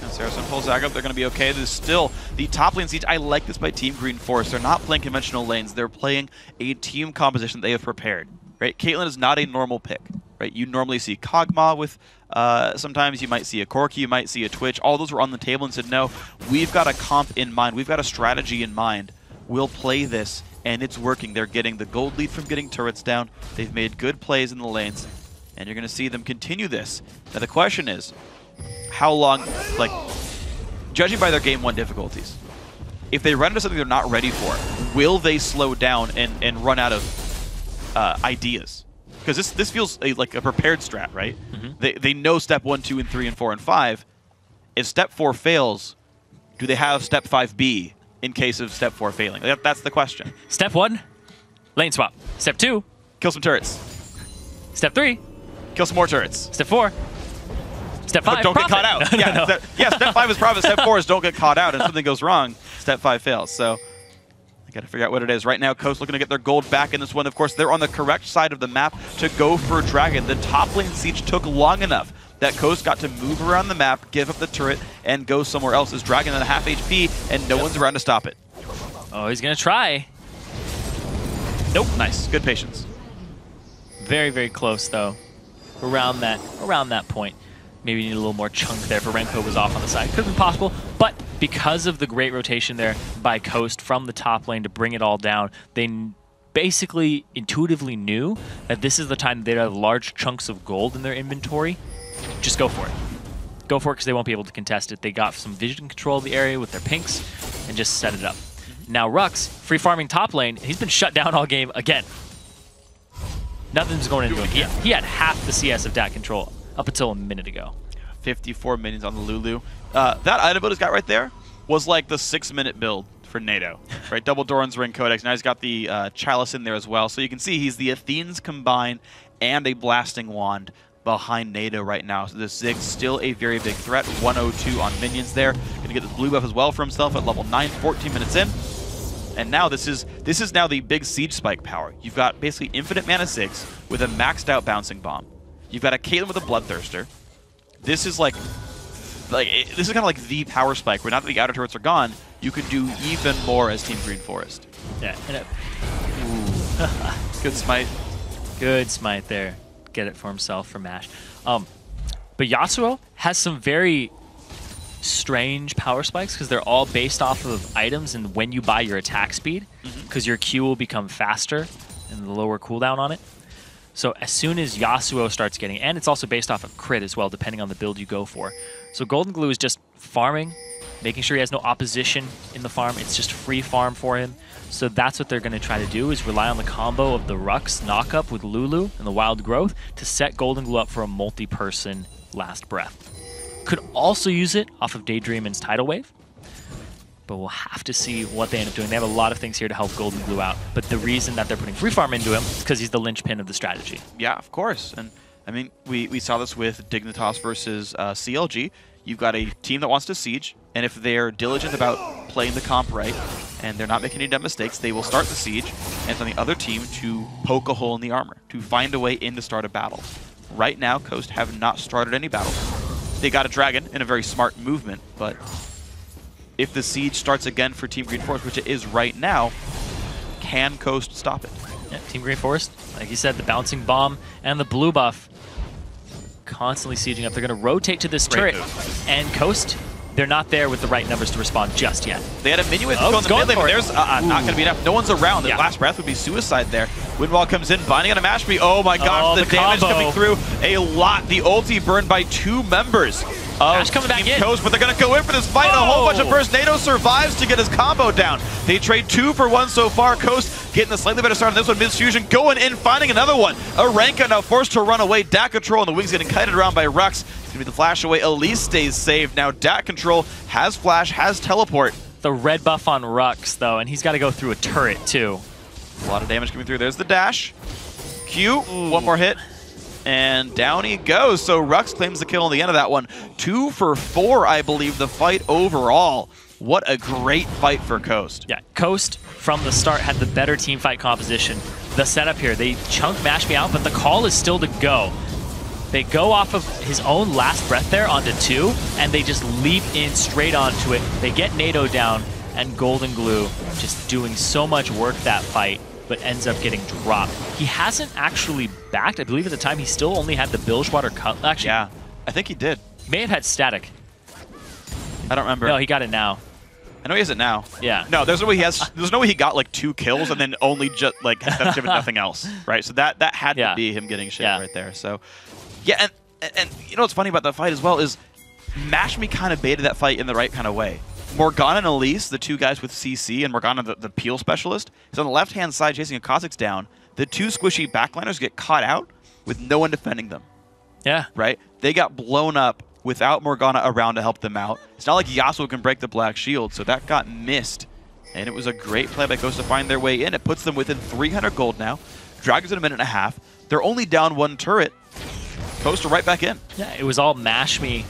[SPEAKER 1] And Saracen pulls Zag up, they're going to be okay. There's still the top lane siege. I like this by Team Green Forest. They're not playing conventional lanes. They're playing a team composition they have prepared. Right? Caitlyn is not a normal pick. Right? You normally see Kog'Maw with, sometimes you might see a Corki, you might see a Twitch. All those were on the table and said, no, we've got a comp in mind. We've got a strategy in mind. We'll play this, and it's working. They're getting the gold lead from getting turrets down. They've made good plays in the lanes, and you're going to see them continue this. Now the question is, how long, like, judging by their game 1 difficulties, if they run into something they're not ready for, will they slow down and run out of ideas? Because this feels like a prepared strat, right? Mm-hmm. They know step 1, 2, and 3, and 4, and 5. If step 4 fails, do they have step 5B in case of step 4 failing? That's the question.
[SPEAKER 2] Step 1, lane swap. Step 2,
[SPEAKER 1] kill some turrets.
[SPEAKER 2] Step 3,
[SPEAKER 1] kill some more turrets.
[SPEAKER 2] Step 4, step 5,
[SPEAKER 1] but don't
[SPEAKER 2] profit.
[SPEAKER 1] get caught out.
[SPEAKER 2] No,
[SPEAKER 1] yeah,
[SPEAKER 2] no.
[SPEAKER 1] Step 5 is profit. Step 4 is don't get caught out. And if something goes wrong, step 5 fails. So I got to figure out what it is. Right now, Coast looking to get their gold back in this one. Of course, they're on the correct side of the map to go for Dragon. The top lane siege took long enough that Coast got to move around the map, give up the turret, and go somewhere else. As Dragon at a half HP, and no one's around to stop it.
[SPEAKER 2] Oh, he's going to try.
[SPEAKER 1] Nope. Nice. Good patience.
[SPEAKER 2] Very, very close, though. Around that point. Maybe you need a little more chunk there for Renko was off on the side. Could have been possible, but because of the great rotation there by Coast from the top lane to bring it all down, they basically intuitively knew that this is the time they'd have large chunks of gold in their inventory. Just go for it. Go for it because they won't be able to contest it. They got some vision control of the area with their pinks and just set it up. Now Rux, free farming top lane, he's been shut down all game again. Nothing's going into him. He had half the CS of dat control up until a minute ago.
[SPEAKER 1] 54 minions on the Lulu. That item build he's got right there was like the 6-minute build for NATO. Right? Double Doran's Ring Codex. Now he's got the Chalice in there as well. So you can see he's the Athenes combined and a Blasting Wand behind NATO right now. So this Zig's still a very big threat. 102 on minions there. Gonna get this blue buff as well for himself at level 9, 14 minutes in. And now this is now the big siege spike power. You've got basically infinite mana Ziggs with a maxed out bouncing bomb. You've got a Caitlyn with a Bloodthirster. This is this is kind of like the power spike where now that the outer turrets are gone, you can do even more as Team Green Forest.
[SPEAKER 2] Yeah.
[SPEAKER 1] Good smite.
[SPEAKER 2] Good smite there. Get it for himself for Mash. But Yasuo has some very strange power spikes because they're all based off of items and when you buy your attack speed, because your Q will become faster and the lower cooldown on it. So as soon as Yasuo starts getting, and it's also based off of crit as well, depending on the build you go for. So Golden Glue is just farming, making sure he has no opposition in the farm. It's just free farm for him. So that's what they're going to try to do, is rely on the combo of the Rux knock-up with Lulu and the Wild Growth to set Golden Glue up for a multi-person last breath. Could also use it off of Daydreamin's Tidal Wave, but we'll have to see what they end up doing. They have a lot of things here to help Golden Glue out, but the reason that they're putting free farm into him is because he's the linchpin of the strategy.
[SPEAKER 1] Yeah, of course. And I mean, we saw this with Dignitas versus CLG. You've got a team that wants to siege, and if they're diligent about playing the comp right, and they're not making any dumb mistakes, they will start the siege, and it's on the other team to poke a hole in the armor, to find a way in to start a battle. Right now, Coast have not started any battles. They got a dragon in a very smart movement, but if the siege starts again for Team Green Forest, which it is right now, can Coast stop it?
[SPEAKER 2] Yeah, Team Green Forest, like you said, the bouncing bomb and the blue buff constantly sieging up. They're going to rotate to this turret, and Coast, they're not there with the right numbers to respond just yet.
[SPEAKER 1] They had a minion with in the mid lane, but there's not going to be enough. No one's around. The last breath would be suicide there. Windwall comes in, binding on a Mashby. Oh my gosh, the damage
[SPEAKER 2] combo
[SPEAKER 1] coming through a lot. The ulti burned by 2 members
[SPEAKER 2] Ash coming back
[SPEAKER 1] Team
[SPEAKER 2] in.
[SPEAKER 1] Coast, but they're going to go in for this fight. A whole bunch of bursts. NATO survives to get his combo down. They trade 2 for 1 so far. Coast getting a slightly better start on this one. Miss Fusion going in, finding another one. Aranka now forced to run away. Dat Control and the wings getting kited around by Rux. It's going to be the flash away. Elise stays safe. Now Dat Control has flash, has teleport.
[SPEAKER 2] The red buff on Rux, though, and he's got to go through a turret, too.
[SPEAKER 1] A lot of damage coming through. There's the dash. Q, one more hit. And down he goes. So Rux claims the kill on the end of that one. 2 for 4, I believe, the fight overall. What a great fight for Coast.
[SPEAKER 2] Yeah, Coast from the start had the better team fight composition. The setup here, they chunk Mash Me out, but the call is still to go. They go off of his own last breath there onto 2, and they just leap in straight onto it. They get NATO down, and Golden Glue just doing so much work that fight, but ends up getting dropped. He hasn't actually backed. I believe at the time he still only had the Bilgewater Cutlass. Actually,
[SPEAKER 1] Yeah, I think he did.
[SPEAKER 2] May have had static.
[SPEAKER 1] I don't remember.
[SPEAKER 2] No, he got it now.
[SPEAKER 1] I know he has it now.
[SPEAKER 2] Yeah.
[SPEAKER 1] No, there's no way he has. There's no way he got like 2 kills and then only just like given nothing else, right? So that had to be him getting shit right there. So yeah, and you know what's funny about that fight as well is Mash Me kind of baited that fight in the right kind of way. Morgana and Elise, the 2 guys with CC, and Morgana, the peel specialist, is on the left-hand side chasing a Kha'Zix down. The 2 squishy backliners get caught out with no one defending them.
[SPEAKER 2] Yeah.
[SPEAKER 1] Right? They got blown up without Morgana around to help them out. It's not like Yasuo can break the Black Shield, so that got missed. And it was a great play by Ghost to find their way in. It puts them within 300 gold now. Dragons in a minute and a half. They're only down 1 turret. Ghost are right back in.
[SPEAKER 2] Yeah, it was all Mash Me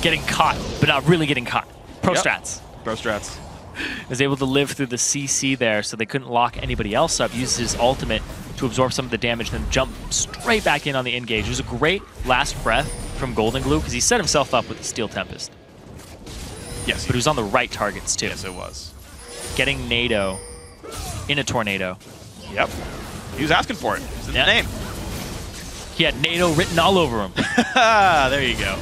[SPEAKER 2] getting caught, but not really getting caught. Pro strats.
[SPEAKER 1] Pro strats.
[SPEAKER 2] Was able to live through the CC there, so they couldn't lock anybody else up. Used his ultimate to absorb some of the damage, then jump straight back in on the engage. It was a great last breath from Golden Glue because he set himself up with the Steel Tempest.
[SPEAKER 1] Yes,
[SPEAKER 2] but he was on the right targets too.
[SPEAKER 1] Yes, it was.
[SPEAKER 2] Getting NATO in a tornado.
[SPEAKER 1] Yep. He was asking for it. It's in the name.
[SPEAKER 2] He had NATO written all over him.
[SPEAKER 1] There you go.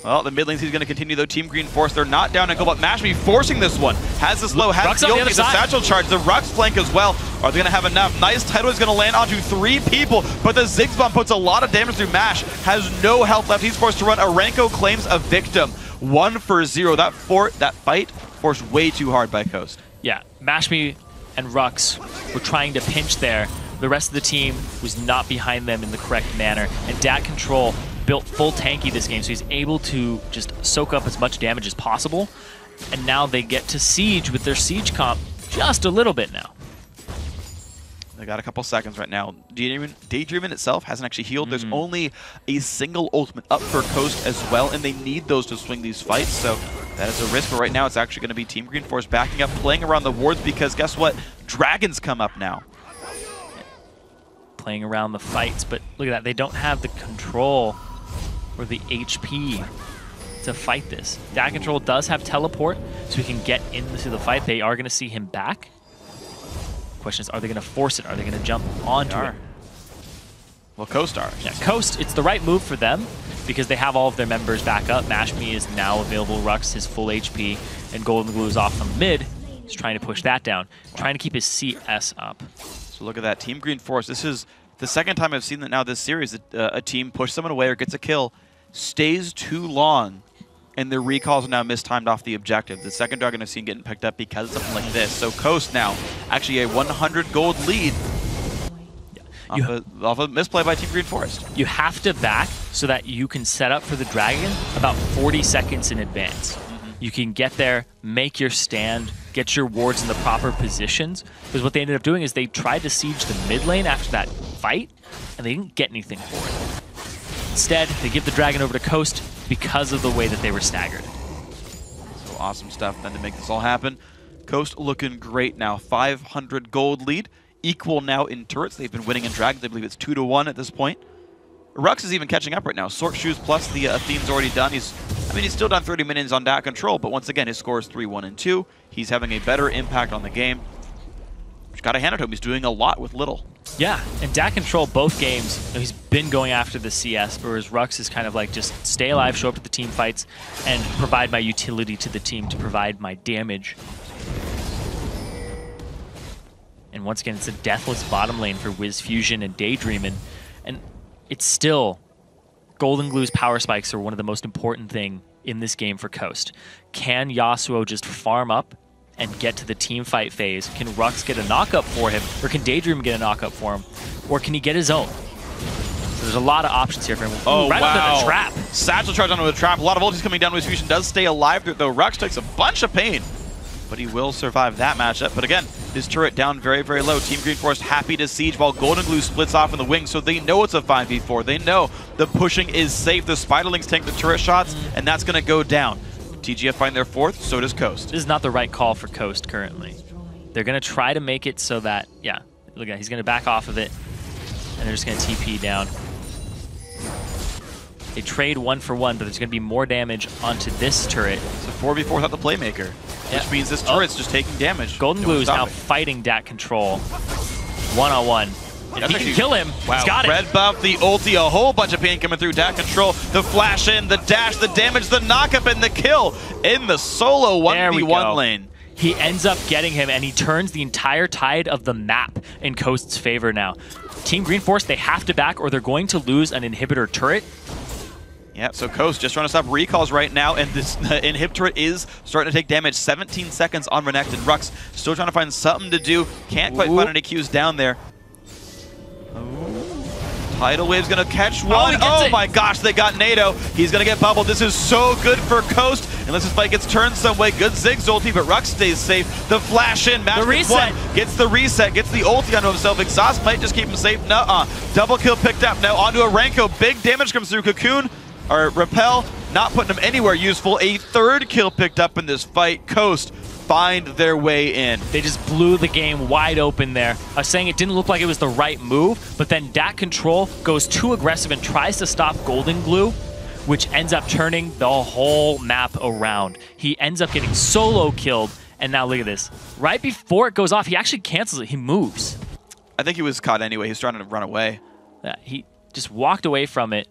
[SPEAKER 1] Well, the mid lanes he's going to continue, though. Team Green Force, they're not down in gold, but Mash Me forcing this one. Has this low, has the ult, the satchel charge, the Rux flank as well. Are they going to have enough? Nice tidal is going to land onto 3 people, but the Ziggs bomb puts a lot of damage through Mash. Has no health left. He's forced to run. Aranko claims a victim. 1 for 0. That fight forced way too hard by Coast.
[SPEAKER 2] Yeah, Mash Me and Rux were trying to pinch there. The rest of the team was not behind them in the correct manner, and Dat Control built full tanky this game, so he's able to just soak up as much damage as possible. And now they get to siege with their siege comp just a little bit now.
[SPEAKER 1] They got a couple seconds right now. Daydreamin itself hasn't actually healed. There's only a single ultimate up for Coast as well, and they need those to swing these fights, so that is a risk. But right now it's actually going to be Team Green Force backing up, playing around the wards, because guess what? Dragons come up now.
[SPEAKER 2] Playing around the fights, but look at that. They don't have the control or the HP to fight this. Dat Control does have teleport, so he can get into the fight. They are going to see him back. Question is, are they going to force it? Are they going to jump onto it?
[SPEAKER 1] Well, Coast are.
[SPEAKER 2] Yeah, Coast, it's the right move for them because they have all of their members back up. Mash Me is now available. Rux, his full HP, and Golden Glue is off from mid. He's trying to push that down, trying to keep his CS up.
[SPEAKER 1] So look at that. Team Green Force. This is the second time I've seen that now this series. A team pushes someone away or gets a kill, stays too long, and their recalls are now mistimed off the objective. The second dragon I've seen getting picked up because of something like this. So Coast now actually a 100 gold lead off a misplay by Team Green Forest.
[SPEAKER 2] You have to back so that you can set up for the dragon about 40 seconds in advance. You can get there, make your stand, get your wards in the proper positions. Because what they ended up doing is they tried to siege the mid lane after that fight, and they didn't get anything for it. Instead, they give the dragon over to Coast because of the way that they were staggered.
[SPEAKER 1] So awesome stuff then to make this all happen. Coast looking great now. 500 gold lead. Equal now in turrets. They've been winning in dragons. I believe it's 2-1 at this point. Rux is even catching up right now. Sork Shoes plus the Theme's already done. He's still done 30 minions on Dat Control, but once again, his score is 3-1 and 2. He's having a better impact on the game. Just got to hand it to him. He's doing a lot with little.
[SPEAKER 2] Yeah, and Dat Control both games, he's been going after the CS, whereas Rux is kind of like just stay alive, show up to the team fights, and provide my utility to the team to provide my damage. And once again, it's a deathless bottom lane for Wiz Fusion and Daydreamin', and it's still Golden Glue's power spikes are one of the most important thing in this game for Coast. Can Yasuo just farm up and get to the team fight phase? Can Rux get a knockup for him? Or can Daydream get a knockup for him? Or can he get his own? So there's a lot of options here for him.
[SPEAKER 1] Oh,
[SPEAKER 2] right
[SPEAKER 1] wow.
[SPEAKER 2] onto the trap.
[SPEAKER 1] Satchel charge onto the trap. A lot of ultis coming down with his fusion. Does stay alive, though. Rux takes a bunch of pain. But he will survive that matchup. But again, his turret down very, very low. Team Green Forest happy to siege while Golden Glue splits off in the wing, so they know it's a 5v4. They know the pushing is safe. The Spiderlings tank the turret shots, and that's going to go down. TGF find their fourth, so does Coast.
[SPEAKER 2] This is not the right call for Coast currently. They're going to try to make it so that, yeah, look at, he's going to back off of it, and they're just going to TP down. They trade 1-for-1, but there's going to be more damage onto this turret.
[SPEAKER 1] So 4v4 without the playmaker, which means this turret's just taking damage.
[SPEAKER 2] Golden Glue is now fighting Dat Control one-on-one. If he can kill him, he's got it.
[SPEAKER 1] Red buff, the ulti, a whole bunch of pain coming through. Dat Control, the flash in, the dash, the damage, the knockup, and the kill in the solo 1v1 lane.
[SPEAKER 2] He ends up getting him, and he turns the entire tide of the map in Coast's favor now. Team Green Force, they have to back, or they're going to lose an inhibitor turret.
[SPEAKER 1] Yeah, so Coast just trying to stop recalls right now, and this inhib turret is starting to take damage. 17 seconds on Renekton. Rux still trying to find something to do. Can't quite find any Qs down there. Tidal Wave's gonna catch one. Oh my gosh, they got NATO. He's gonna get bubbled. This is so good for Coast. Unless this fight gets turned some way. Good Ziggs ulti, but Rux stays safe. The flash in, match with one. Gets the reset, gets the ulti onto himself. Exhaust might just keep him safe. Nuh-uh. Double kill picked up. Now onto Arenko. Big damage comes through. Cocoon, or Repel, not putting him anywhere useful. A third kill picked up in this fight. Coast find their way in.
[SPEAKER 2] They just blew the game wide open there. I was saying it didn't look like it was the right move, but then Dat Control goes too aggressive and tries to stop Golden Glue, which ends up turning the whole map around. He ends up getting solo killed, and now look at this. Right before it goes off, he actually cancels it. He moves.
[SPEAKER 1] I think he was caught anyway. He was trying to run away.
[SPEAKER 2] He just walked away from it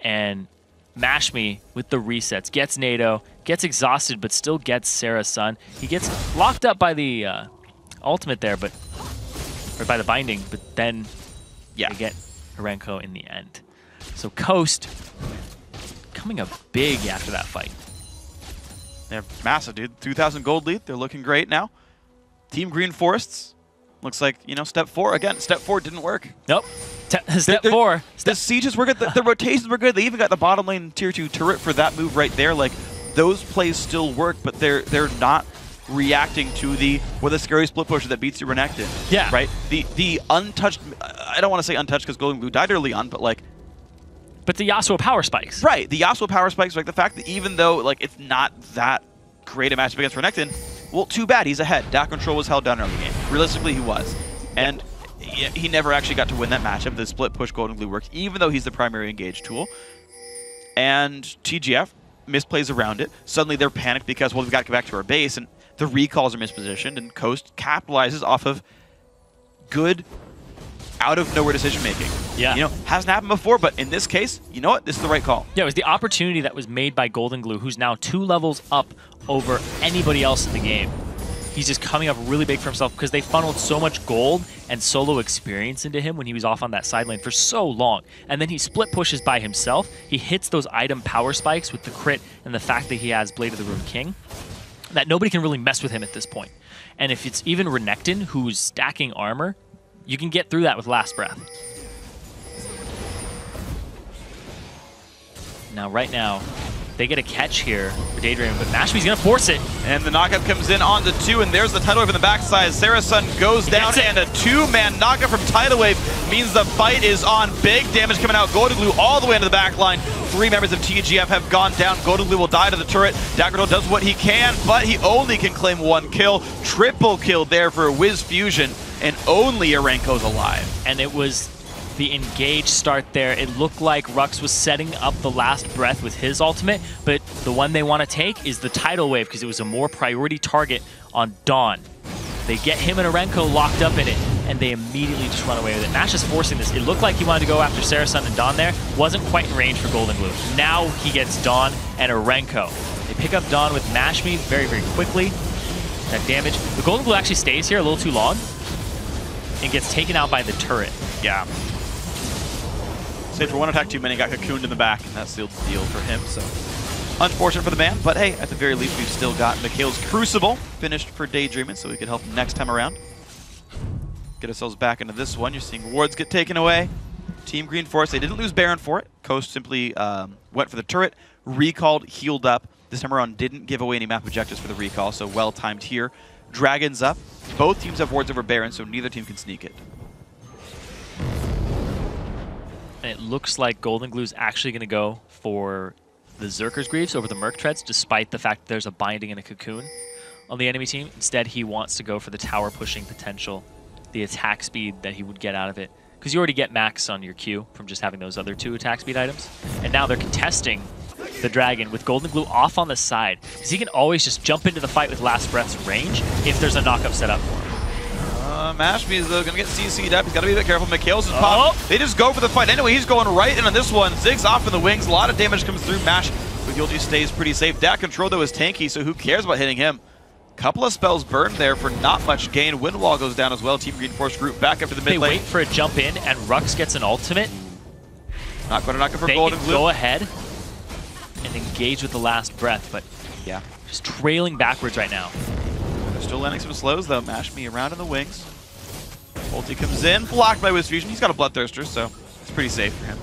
[SPEAKER 2] and Mash Me with the resets, gets NATO, gets exhausted, but still gets Sarah's son. He gets locked up by the ultimate there, or by the binding, but then they get Arenko in the end. So Coast coming up big after that fight.
[SPEAKER 1] They're massive, dude. 2,000 gold lead. They're looking great now. Team Green Forests. Looks like, you know, step 4. Again, step 4 didn't work.
[SPEAKER 2] Nope. Step 4.
[SPEAKER 1] The sieges were good. The rotations were good. They even got the bottom lane tier 2 turret for that move right there. Like, those plays still work, but they're not reacting to the scary split pusher that beats you Renekton.
[SPEAKER 2] Yeah.
[SPEAKER 1] Right? The untouched, I don't want to say untouched because Golden Glue died early on, but like,
[SPEAKER 2] but the Yasuo power spikes.
[SPEAKER 1] Right. The Yasuo power spikes, like the fact that even though like it's not that great a matchup against Renekton, well, too bad. He's ahead. Dat Control was held down early game. Realistically, he was. And he never actually got to win that matchup. The split push Golden Glue worked, even though he's the primary engage tool. And TGF misplays around it. Suddenly they're panicked because, well, we've got to get back to our base, and the recalls are mispositioned, and Coast capitalizes off of good out-of-nowhere decision-making.
[SPEAKER 2] Yeah.
[SPEAKER 1] You know, hasn't happened before, but in this case, you know what? This is the right call.
[SPEAKER 2] Yeah, it was the opportunity that was made by Golden Glue, who's now 2 levels up over anybody else in the game. He's just coming up really big for himself because they funneled so much gold and solo experience into him when he was off on that side lane for so long. And then he split pushes by himself. He hits those item power spikes with the crit and the fact that he has Blade of the Rune King, that nobody can really mess with him at this point. And if it's even Renekton, who's stacking armor, you can get through that with Last Breath. Now, right now, they get a catch here for Daydream, but Mashme's going to force it.
[SPEAKER 1] And the knockup comes in on the 2, and there's the Tidal Wave in the backside. Sarah's son goes down, and a 2-man knockup from Tidal Wave means the fight is on. Big damage coming out. Golden Glue all the way into the back line. 3 members of TGF have gone down. Golden Glue will die to the turret. Daggerdoll does what he can, but he only can claim 1 kill. Triple kill there for Wiz Fusion, and only Arenko's alive.
[SPEAKER 2] And it was the engage start there. It looked like Rux was setting up the Last Breath with his ultimate, but the one they want to take is the Tidal Wave because it was a more priority target on Dawn. They get him and Arenko locked up in it, and they immediately just run away with it. Nash is forcing this. It looked like he wanted to go after Sarasun and Dawn there. Wasn't quite in range for Golden Glue. Now he gets Dawn and Arenko. They pick up Dawn with Mash Me very, very quickly. That damage. The Golden Glue actually stays here a little too long and gets taken out by the turret.
[SPEAKER 1] Yeah. Stayed for one attack too many, got cocooned in the back, and that sealed the deal for him. So unfortunate for the man, but hey, at the very least, we've still got Mikhail's Crucible finished for Daydreaming, so we could help him next time around. Get ourselves back into this one. You're seeing wards get taken away. Team Green Force, they didn't lose Baron for it. Coast simply went for the turret, recalled, healed up. This time around didn't give away any map objectives for the recall, so well timed here. Dragons up. Both teams have wards over Baron, so neither team can sneak it.
[SPEAKER 2] And it looks like Golden Glue's actually going to go for the Zerker's Greaves over the Merc Treads, despite the fact that there's a binding and a cocoon on the enemy team. Instead, he wants to go for the tower pushing potential, the attack speed that he would get out of it. Because you already get max on your Q from just having those other 2 attack speed items. And now they're contesting the Dragon with Golden Glue off on the side. Because he can always just jump into the fight with Last Breath's range if there's a knockup set up for him.
[SPEAKER 1] Mashme is though gonna get CC'd up. He's gotta be a bit careful. Mikhail's is pop. They just go for the fight. Anyway, he's going right in on this one. Zig's off in the wings. A lot of damage comes through. Mash with Yulji stays pretty safe. Dat control though is tanky, so who cares about hitting him? Couple of spells burned there for not much gain. Wind Wall goes down as well. Team Green Force group back up to the mid lane.
[SPEAKER 2] They wait for a jump in, and Rux gets an ultimate.
[SPEAKER 1] Not going to knock it for
[SPEAKER 2] they
[SPEAKER 1] Golden
[SPEAKER 2] can
[SPEAKER 1] Glue.
[SPEAKER 2] Go ahead and engage with the Last Breath, but
[SPEAKER 1] yeah,
[SPEAKER 2] just trailing backwards right now.
[SPEAKER 1] They're still landing some slows though. Mashme around in the wings. Ulti comes in, blocked by Wiz Fusion. He's got a Bloodthirster, so it's pretty safe for him.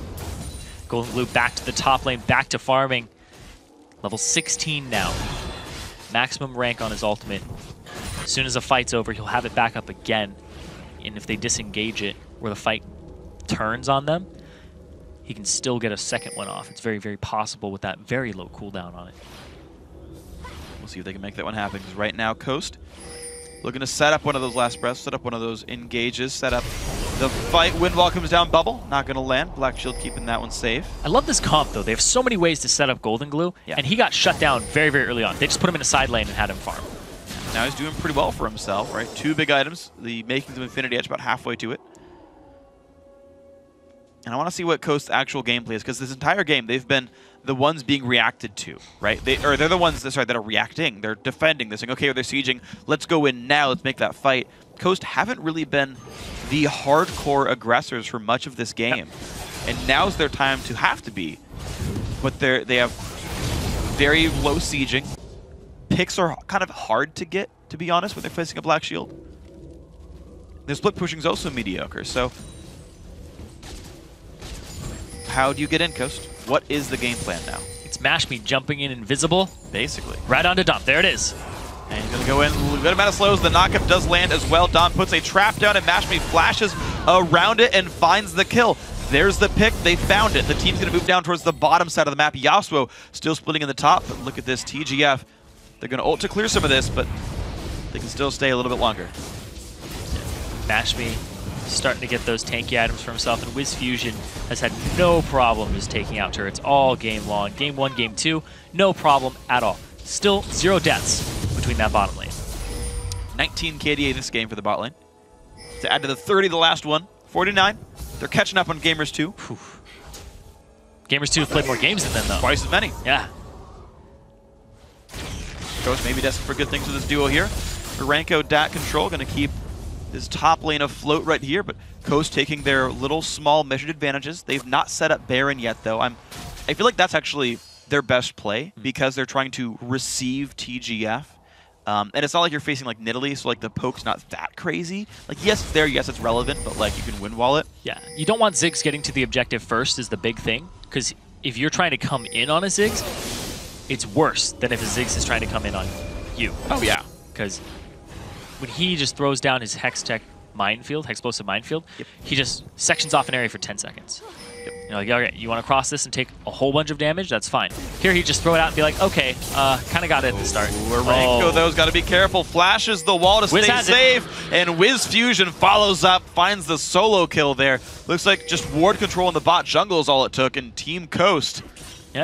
[SPEAKER 2] Golden Glue back to the top lane, back to farming. Level 16 now. Maximum rank on his ultimate. As soon as the fight's over, he'll have it back up again. And if they disengage it, where the fight turns on them, he can still get a second one off. It's very, very possible with that very low cooldown on it.
[SPEAKER 1] We'll see if they can make that one happen, because right now, Coast looking to set up one of those Last Breaths, set up one of those engages, set up the fight. Windwall comes down, bubble, not going to land. Black Shield keeping that one safe.
[SPEAKER 2] I love this comp, though. They have so many ways to set up Golden Glue, and he got shut down very, very early on. They just put him in a side lane and had him farm.
[SPEAKER 1] Now he's doing pretty well for himself, right? 2 big items, the Makings of Infinity Edge, about halfway to it. And I want to see what Coast's actual gameplay is, because this entire game, they've been the ones being reacted to, right? They're the ones that are reacting. They're defending. They're saying, okay, they're sieging. Let's go in now. Let's make that fight. Coast haven't really been the hardcore aggressors for much of this game. And now's their time to have to be. But they have very low sieging. Picks are kind of hard to get, to be honest, when they're facing a Black Shield. Their split pushing is also mediocre, so how do you get in, Coast? What is the game plan now?
[SPEAKER 2] It's Mashme jumping in invisible.
[SPEAKER 1] Basically.
[SPEAKER 2] Right onto Dump. There it is.
[SPEAKER 1] And he's going to go in. A good amount of slows. The knockup does land as well. Dom puts a trap down, and Mashme flashes around it and finds the kill. There's the pick. They found it. The team's going to move down towards the bottom side of the map. Yasuo still splitting in the top, but look at this. TGF. They're going to ult to clear some of this, but they can still stay a little bit longer.
[SPEAKER 2] Mashme starting to get those tanky items for himself, and Wiz Fusion has had no problem just taking out turrets all game long. Game 1, Game 2, no problem at all. Still 0 deaths between that bottom lane.
[SPEAKER 1] 19 KDA this game for the bot lane. To add to the 30, the last one. 49. They're catching up on Gamers 2.
[SPEAKER 2] Whew. Gamers 2 have played more games than them, though.
[SPEAKER 1] Twice as many.
[SPEAKER 2] Yeah.
[SPEAKER 1] Coach maybe destined for good things with this duo here. Renko, Dat control, going to keep this top lane afloat right here, but Coast taking their little small measured advantages. They've not set up Baron yet, though. I feel like that's actually their best play, because they're trying to receive TGF. And it's not like you're facing like Nidalee, so like the poke's not that crazy. Like yes, it's relevant, but like you can win wall it.
[SPEAKER 2] Yeah, you don't want Ziggs getting to the objective first is the big thing, because if you're trying to come in on a Ziggs, it's worse than if a Ziggs is trying to come in on you.
[SPEAKER 1] Oh yeah.
[SPEAKER 2] Because when he just throws down his Hextech minefield, Hexplosive minefield, he just sections off an area for 10 seconds. You're like, okay, you want to cross this and take a whole bunch of damage? That's fine. Here, he just throw it out and be like, okay, kind of got it at the start.
[SPEAKER 1] Renko, though, has got to be careful. Flashes the wall to
[SPEAKER 2] Wiz
[SPEAKER 1] stay safe, and Wiz Fusion follows up, finds the solo kill there. Looks like just ward control in the bot jungle is all it took, and Team Coast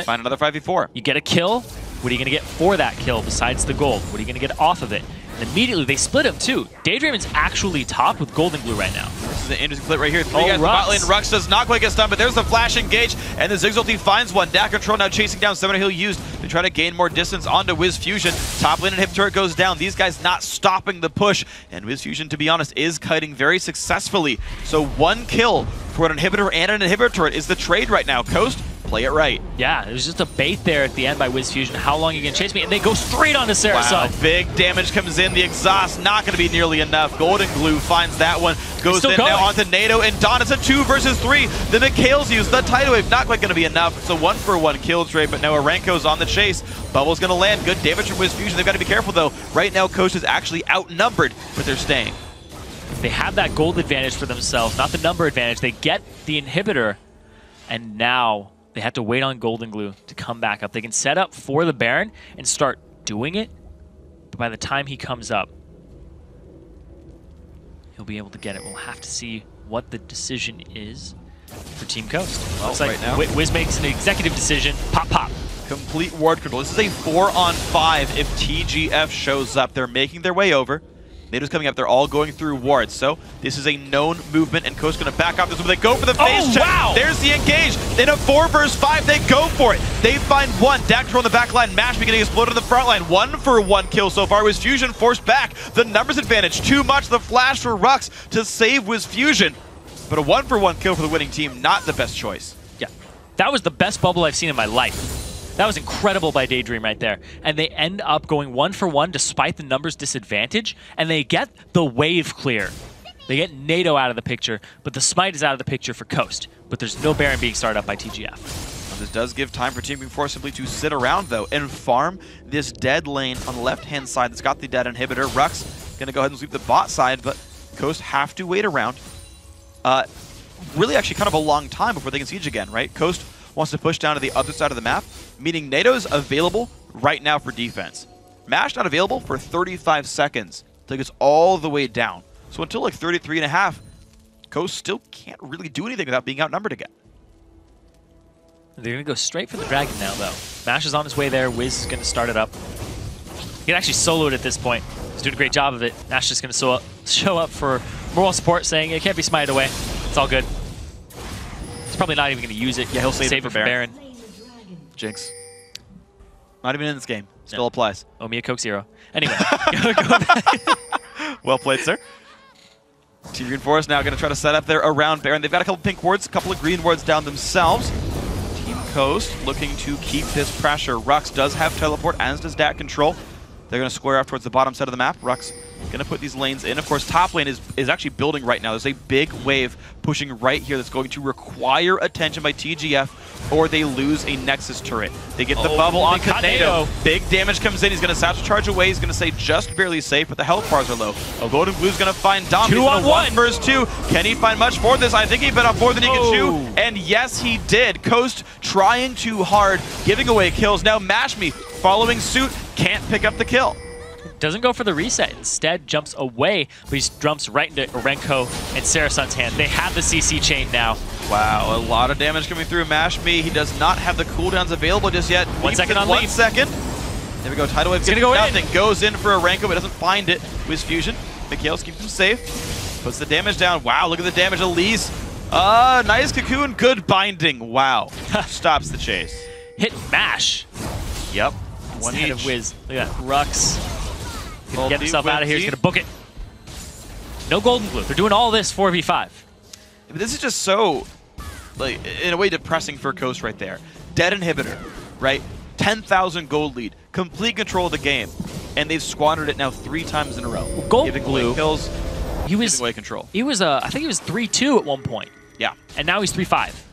[SPEAKER 1] find another 5v4.
[SPEAKER 2] You get a kill. What are you going to get for that kill besides the gold? What are you going to get off of it? And immediately, they split him, too. Daydreaming's actually top with Golden Glue right now.
[SPEAKER 1] This is an interesting split right here. 3 guys in the bot lane. Rux does not quite get stunned, but there's the flash engage, and the Ziggs ulti finds one. Dat control now chasing down someone he'll use. They try to gain more distance onto Wiz Fusion. Top lane inhibitor turret goes down. These guys not stopping the push. And Wiz Fusion, to be honest, is kiting very successfully. So 1 kill for an inhibitor and an inhibitor turret is the trade right now. Coast, play it right.
[SPEAKER 2] Yeah, it was just a bait there at the end by Wiz Fusion. How long are you going to chase me? And they go straight onto Saracen.
[SPEAKER 1] Wow, big damage comes in. The exhaust not going to be nearly enough. Golden Glue finds that one. Goes in now onto NATO and Don. It's a 2 versus 3. The Mikhail's used. The Tidal Wave not quite going to be enough. It's a 1-for-1 kill trade, but now Aranko's on the chase. Bubble's going to land. Good damage from Wiz Fusion. They've got to be careful, though. Right now, Coast is actually outnumbered, but they're staying.
[SPEAKER 2] They have that gold advantage for themselves, not the number advantage. They get the inhibitor, and now they have to wait on Golden Glue to come back up. They can set up for the Baron and start doing it, but by the time he comes up, he'll be able to get it. We'll have to see what the decision is for Team Coast.
[SPEAKER 1] Well,
[SPEAKER 2] looks like
[SPEAKER 1] right now,
[SPEAKER 2] Wiz makes an executive decision. Pop, pop.
[SPEAKER 1] Complete ward control. This is a 4-on-5 if TGF shows up. They're making their way over. NATO's coming up. They're all going through wards. So this is a known movement, and Coast's going to back off this one. They go for the phase check.
[SPEAKER 2] Wow.
[SPEAKER 1] There's the engage. In a 4 versus 5, they go for it. They find one. Dak on the back line. Mash getting exploded on the front line. 1-for-1 kill so far. Wiz Fusion forced back. The numbers advantage. Too much. The flash for Rux to save Wiz Fusion. But a 1-for-1 kill for the winning team. Not the best choice.
[SPEAKER 2] Yeah. That was the best bubble I've seen in my life. That was incredible by Daydream right there. And they end up going 1-for-1 despite the numbers disadvantage, and they get the wave clear. They get NATO out of the picture, but the smite is out of the picture for Coast. But there's no Baron being started up by TGF.
[SPEAKER 1] Well, this does give time for Team Green Force simply to sit around, though, and farm this dead lane on the left-hand side that's got the dead inhibitor. Rux going to go ahead and sweep the bot side, but Coast have to wait around. Really actually kind of a long time before they can siege again, right? Coast wants to push down to the other side of the map, meaning NATO's available right now for defense. Mash not available for 35 seconds. Take us all the way down. So until like 33.5, Coast still can't really do anything without being outnumbered again.
[SPEAKER 2] They're going to go straight for the Dragon now, though. Mash is on his way there. Wiz is going to start it up. He can actually solo it at this point. He's doing a great job of it. Nash is going to show up for moral support, saying it can't be smited away. It's all good. He's probably not even going to use it.
[SPEAKER 1] Yeah, he'll save it for
[SPEAKER 2] Baron. Jinx.
[SPEAKER 1] Not even in this game. Still applies.
[SPEAKER 2] Omiya Coke Zero. Anyway.
[SPEAKER 1] Well played, sir. Team Green Forest now going to try to set up there around Baron. They've got a couple pink wards, a couple of green wards down themselves. Team Coast looking to keep this pressure. Rux does have teleport, as does Dat Control. They're going to square off towards the bottom side of the map. Rux going to put these lanes in. Of course, top lane is actually building right now. There's a big wave pushing right here that's going to require attention by TGF, or they lose a Nexus turret. They get the bubble onto NATO. Big damage comes in. He's going to satchel charge away. He's going to say just barely safe, but the health bars are low. Oh, Golden Blue's going to find Dom.
[SPEAKER 2] 2-on-1
[SPEAKER 1] versus 2. Can he find much more this? I think he bit off more than he can chew. And yes, he did. Coast trying too hard, giving away kills. Now Mashme following suit, can't pick up the kill.
[SPEAKER 2] Doesn't go for the reset. Instead, jumps away, but he jumps right into Renko and Sarasun's hand. They have the CC chain now.
[SPEAKER 1] Wow, a lot of damage coming through. Mashme, he does not have the cooldowns available just yet.
[SPEAKER 2] 1 second on
[SPEAKER 1] lead. 1
[SPEAKER 2] lead.
[SPEAKER 1] second. There we go. Tidal Wave gets nothing. Goes in for a Renko, but doesn't find it. Wiz Fusion. Mikhail's keeps him safe. Puts the damage down. Wow, look at the damage. Elise. Nice cocoon. Good binding. Wow. Stops the chase.
[SPEAKER 2] Hit Mash.
[SPEAKER 1] Yep.
[SPEAKER 2] One hit of Wiz. Look at that. Rux. Gonna get himself out of here. He's going to book it. No Golden Glue. They're doing all this 4v5.
[SPEAKER 1] But this is just so, like, in a way, depressing for Coast right there. Dead inhibitor, right? 10,000 gold lead. Complete control of the game. And they've squandered it now 3 times in a row.
[SPEAKER 2] Well, Golden
[SPEAKER 1] giving
[SPEAKER 2] Glue
[SPEAKER 1] away kills,
[SPEAKER 2] giving
[SPEAKER 1] away control.
[SPEAKER 2] He was, I think he was 3-2 at one point.
[SPEAKER 1] Yeah.
[SPEAKER 2] And now he's 3-5.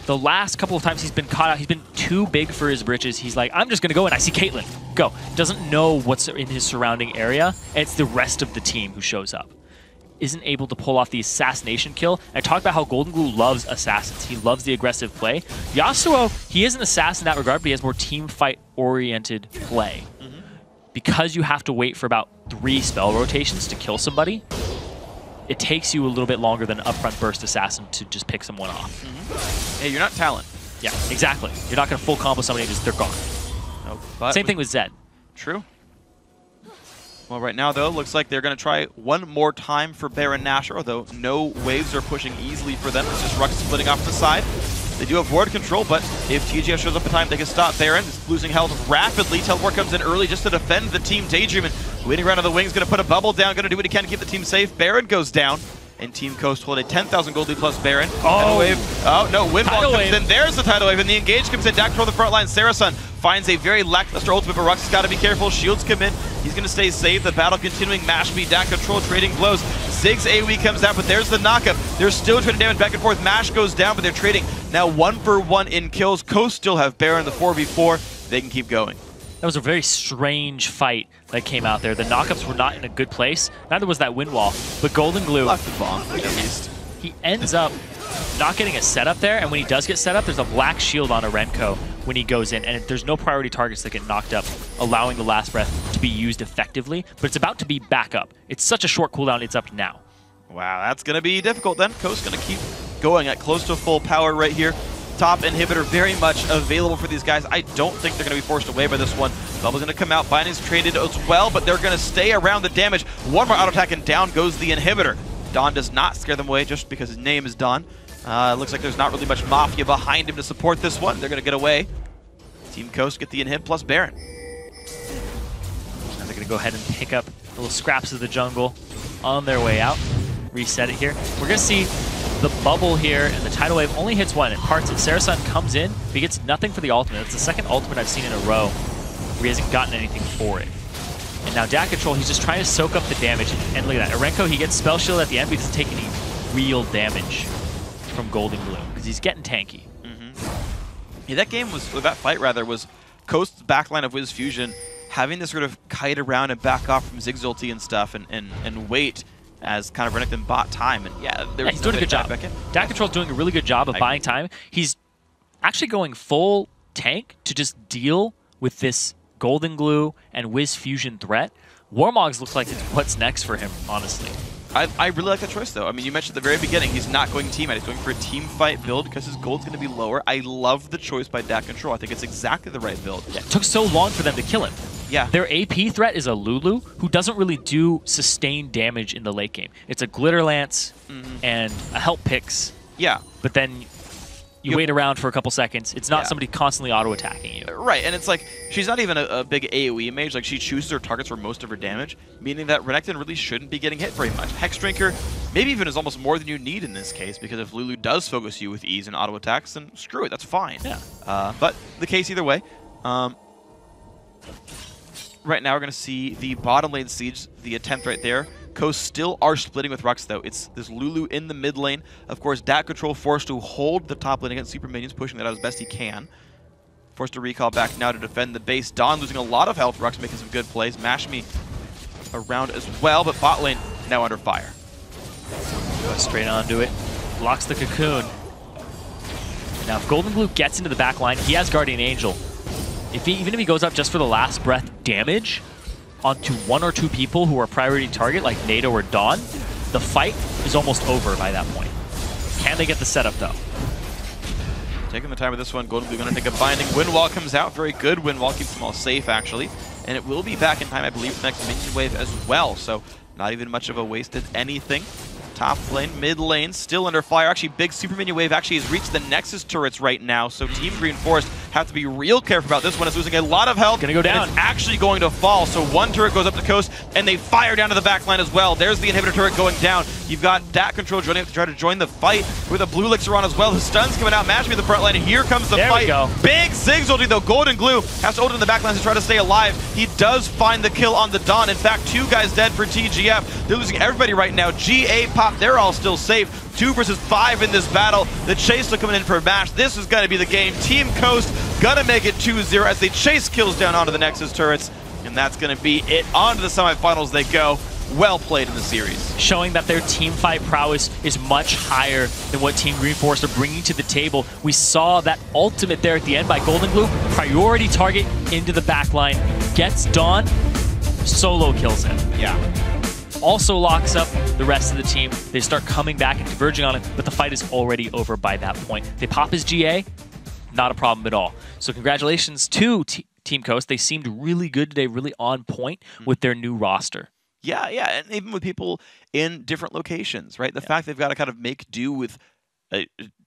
[SPEAKER 2] The last couple of times he's been caught out, he's been too big for his britches. He's like, I'm just going to go and I see Caitlyn. Go. Doesn't know what's in his surrounding area. And it's the rest of the team who shows up. Isn't able to pull off the assassination kill. I talked about how Golden Glue loves assassins. He loves the aggressive play. Yasuo, he is an assassin in that regard, but he has more team fight-oriented play. Because you have to wait for about 3 spell rotations to kill somebody, it takes you a little bit longer than an upfront burst assassin to just pick someone off.
[SPEAKER 1] Hey, you're not Talon.
[SPEAKER 2] Yeah, exactly. You're not going to full combo somebody and just they're gone.
[SPEAKER 1] But
[SPEAKER 2] same thing with Zed.
[SPEAKER 1] True. Well, right now, though, looks like they're going to try one more time for Baron Nashor, although no waves are pushing easily for them. It's just Rux splitting off the side. They do have ward control, but if TGF shows up in time, they can stop Baron. It's losing health rapidly. Teleport comes in early just to defend the team. Daydream and waiting around on the wings, going to put a bubble down, going to do what he can to keep the team safe. Baron goes down. And Team Coast hold a 10,000 gold lead plus Baron. Tidal wave. Oh, no, Windwall comes in. There's the tidal wave, and the engage comes in. Dak control the front line. Sarasun finds a very lackluster ultimate, but Rux has got to be careful. Shields come in. He's going to stay safe. The battle continuing. Mashby, Dak control, trading blows. Zig's AoE comes out, but there's the knockup. They're still trading damage back and forth. Mash goes down, but they're trading now 1-for-1 in kills. Coast still have Baron, the 4v4. They can keep going.
[SPEAKER 2] That was a very strange fight that came out there. The knockups were not in a good place. Neither was that wind wall. But Golden Glue,
[SPEAKER 1] Left the bomb, at least.
[SPEAKER 2] He ends up not getting a setup there. And when he does get set up, there's a black shield on Arenko when he goes in. And there's no priority targets that get knocked up, allowing the last breath to be used effectively. But it's about to be back up. It's such a short cooldown, it's up now.
[SPEAKER 1] Wow, that's going to be difficult then. Coast's going to keep going at close to full power right here. Top inhibitor very much available for these guys. I don't think they're going to be forced away by this one. Bubble's going to come out. Binding's traded as well, but they're going to stay around the damage. One more auto attack and down goes the inhibitor. Dawn does not scare them away just because his name is Dawn. Looks like there's not really much Mafia behind him to support this one. They're going to get away. Team Coast get the inhib plus Baron.
[SPEAKER 2] Now they're going to go ahead and pick up little scraps of the jungle on their way out. Reset it here. We're going to see the bubble here, and the tidal wave only hits one. It parts it. Sarasun comes in, but he gets nothing for the ultimate. It's the second ultimate I've seen in a row where he hasn't gotten anything for it. And now Dak control, he's just trying to soak up the damage. And look at that. Arenko, he gets spell shield at the end, but he doesn't take any real damage from Golden Glue because he's getting tanky.
[SPEAKER 1] Yeah, that game was, or that fight rather, was Coast's backline of Wiz Fusion having to sort of kite around and back off from Zig's ulti and stuff and wait as kind of Renekton bought time. And yeah,
[SPEAKER 2] he's doing a good job. Dak Control's doing a really good job of buying time. He's actually going full tank to just deal with this Golden Glue and Wiz Fusion threat. Warmogs looks like it's what's next for him, honestly.
[SPEAKER 1] I really like that choice, though. I mean, you mentioned at the very beginning, he's not going team. He's going for a team fight build because his gold's going to be lower. I love the choice by Dak Control. I think it's exactly the right build.
[SPEAKER 2] Yeah, it took so long for them to kill him.
[SPEAKER 1] Yeah.
[SPEAKER 2] Their AP threat is a Lulu, who doesn't really do sustained damage in the late game. It's a Glitter Lance and a Help Pix.
[SPEAKER 1] Yeah.
[SPEAKER 2] But then you wait around for a couple seconds. It's not somebody constantly auto-attacking you.
[SPEAKER 1] Right, and it's like, she's not even a big AoE mage. Like, she chooses her targets for most of her damage, meaning that Renekton really shouldn't be getting hit very much. Hex Drinker maybe even is almost more than you need in this case, because if Lulu does focus you with ease and auto attacks, then screw it, that's fine.
[SPEAKER 2] Yeah.
[SPEAKER 1] But the case either way. Right now we're going to see the bottom lane siege, the attempt right there. Coast still are splitting with Rux, though. It's this Lulu in the mid lane. Of course, Dak Control forced to hold the top lane against super minions, pushing that out as best he can. Forced to recall back now to defend the base. Dawn losing a lot of health. Rux making some good plays. Mash me around as well, but bot lane now under fire.
[SPEAKER 2] Goes straight onto it. Locks the cocoon. Now, if Golden Glue gets into the back line, he has Guardian Angel. Even if he goes up just for the last breath damage onto one or two people who are priority target, like Nato or Dawn, the fight is almost over by that point. Can they get the setup, though?
[SPEAKER 1] Taking the time with this one, Golden Glue going to take a binding. Windwall comes out. Very good. Windwall keeps them all safe, actually. And it will be back in time, I believe, for the next minion wave as well. So not even much of a wasted anything. Top lane, mid lane, still under fire. Actually, big super minion wave actually has reached the Nexus turrets right now. So Team Green Forest have to be real careful about this one. It's losing a lot of health.
[SPEAKER 2] Gonna go down.
[SPEAKER 1] It's actually going to fall. So one turret goes up the coast, and they fire down to the back line as well. There's the inhibitor turret going down. You've got Dak Control joining up to try to join the fight with a blue elixir on as well. The stun's coming out, Mash me in the front line, and here comes the fight.
[SPEAKER 2] There we go.
[SPEAKER 1] Big Ziggs ulti though. Golden Glue has to ult in the back lines to try to stay alive. He does find the kill on the Dawn. In fact, 2 guys dead for TGF. They're losing everybody right now. GA Pop, they're all still safe. 2 versus 5 in this battle. The chase still coming in for a Mash. This is going to be the game. Team Coast gonna make it 2-0 as they chase kills down onto the Nexus turrets. And that's going to be it. On to the semifinals they go. Well played in the series.
[SPEAKER 2] Showing that their team fight prowess is much higher than what Team Green Forest are bringing to the table. We saw that ultimate there at the end by Golden Glue. Priority target into the back line. Gets Dawn. Solo kills him.
[SPEAKER 1] Yeah.
[SPEAKER 2] Also locks up the rest of the team. They start coming back and converging on it, but the fight is already over by that point. They pop his GA. Not a problem at all. So congratulations to Team Coast. They seemed really good today, really on point with their new roster.
[SPEAKER 1] Yeah, and even with people in different locations, right? The fact they've got to kind of make do with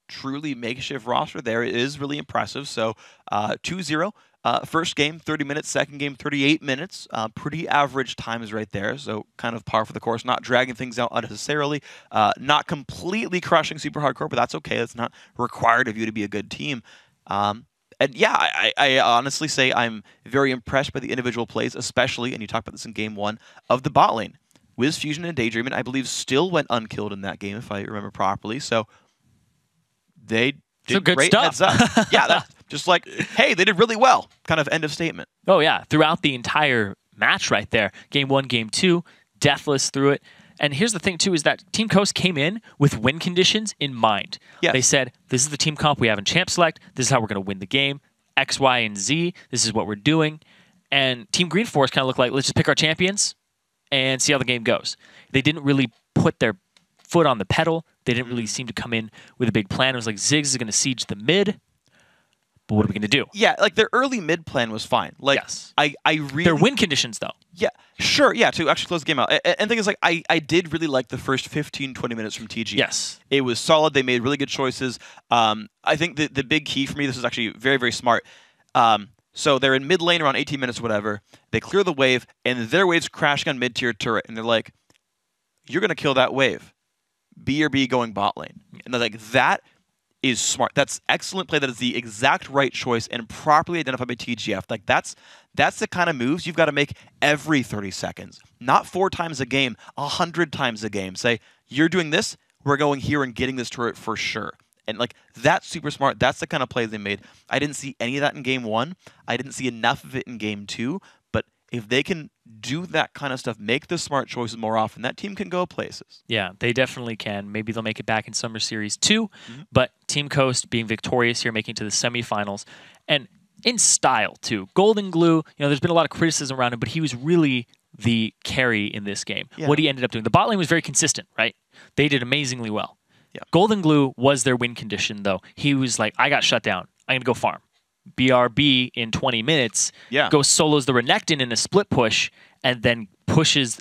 [SPEAKER 1] truly makeshift roster there is really impressive. So 2-0. First game, 30 minutes. Second game, 38 minutes. Pretty average times right there. So kind of par for the course. Not dragging things out unnecessarily. Not completely crushing super hardcore, but that's okay. That's not required of you to be a good team. And yeah, I honestly say I'm very impressed by the individual plays, especially, and you talked about this in game 1, of the bot lane. Wiz, Fusion, and Daydreamin', I believe, still went unkilled in that game, if I remember properly. So they did
[SPEAKER 2] good
[SPEAKER 1] great
[SPEAKER 2] stuff.
[SPEAKER 1] heads up. Yeah, that's just like, hey, they did really well. Kind of end of statement.
[SPEAKER 2] Oh, yeah. Throughout the entire match right there. Game 1, Game 2, deathless through it. And here's the thing, too, is that Team Coast came in with win conditions in mind.
[SPEAKER 1] Yes.
[SPEAKER 2] They said, this is the team comp we have in Champ Select. This is how we're going to win the game. X, Y, and Z. This is what we're doing. And Team Green Force kind of looked like, let's just pick our champions and see how the game goes. They didn't really put their foot on the pedal. They didn't really seem to come in with a big plan. It was like, Ziggs is going to siege the mid. But what are we going to do?
[SPEAKER 1] Yeah, like their early mid plan was fine. Like,
[SPEAKER 2] yes.
[SPEAKER 1] I really...
[SPEAKER 2] Their win conditions, though.
[SPEAKER 1] Yeah, sure, yeah, to actually close the game out. And the thing is, like, I did really like the first 15, 20 minutes from TGF.
[SPEAKER 2] Yes.
[SPEAKER 1] It was solid. They made really good choices. I think the big key for me, this is actually very, very smart. So they're in mid lane around 18 minutes or whatever. They clear the wave, and their wave's crashing on mid-tier turret. And they're like, you're going to kill that wave. BRB going bot lane. And they're like, that is smart. That's excellent play. That is the exact right choice and properly identified by TGF. Like that's the kind of moves you've got to make every 30 seconds. Not 4 times a game, 100 times a game. Say, you're doing this, we're going here and getting this turret for sure. And like that's super smart. That's the kind of plays they made. I didn't see any of that in game 1. I didn't see enough of it in game 2. But if they can do that kind of stuff, make the smart choices more often, that team can go places.
[SPEAKER 2] Yeah, they definitely can. Maybe they'll make it back in Summer Series 2, but Team Coast being victorious here, making it to the semifinals, and in style, too. Golden Glue, there's been a lot of criticism around him, but he was really the carry in this game. Yeah. What he ended up doing. The bot lane was very consistent, right? They did amazingly well. Yeah. Golden Glue was their win condition, though. He was like, I got shut down. I'm going to go farm. BRB in 20 minutes, goes solos the Renekton in a split push, and then pushes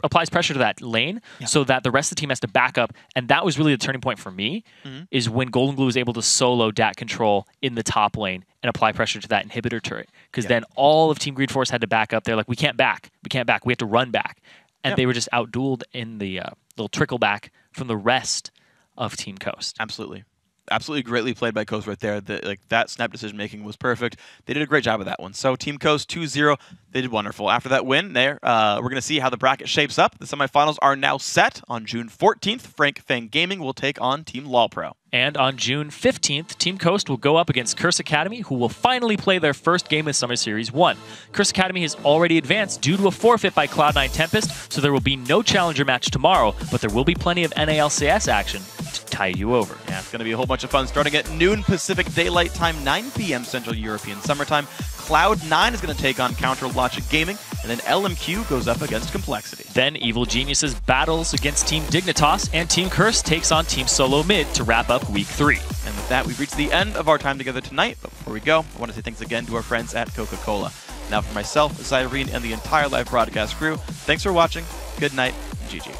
[SPEAKER 2] applies pressure to that lane so that the rest of the team has to back up. And that was really the turning point for me, is when Golden Glue was able to solo DAT control in the top lane and apply pressure to that inhibitor turret. Because then all of Team Green Force had to back up. They're like, we can't back. We can't back. We have to run back. And they were just outdueled in the little trickle back from the rest of Team Coast.
[SPEAKER 1] Absolutely. Absolutely greatly played by Coast right there. That snap decision making was perfect. They did a great job of that one. So Team Coast 2-0, they did wonderful. After that win there, we're going to see how the bracket shapes up. The semifinals are now set. On June 14th, Frank Fang Gaming will take on Team LawPro.
[SPEAKER 2] And on June 15th, Team Coast will go up against Curse Academy, who will finally play their first game of Summer Series 1. Curse Academy has already advanced due to a forfeit by Cloud9 Tempest, so there will be no challenger match tomorrow, but there will be plenty of NALCS action to tide you over.
[SPEAKER 1] Yeah, it's going to be a whole bunch of fun starting at noon Pacific Daylight Time, 9 p.m. Central European Summertime. Cloud9 is going to take on Counter Logic Gaming, and then LMQ goes up against Complexity.
[SPEAKER 2] Then Evil Geniuses battles against Team Dignitas, and Team Curse takes on Team Solo Mid to wrap up Week 3.
[SPEAKER 1] And with that, we've reached the end of our time together tonight. But before we go, I want to say thanks again to our friends at Coca-Cola. Now for myself, Zyrene, and the entire live broadcast crew, thanks for watching, good night, and GG.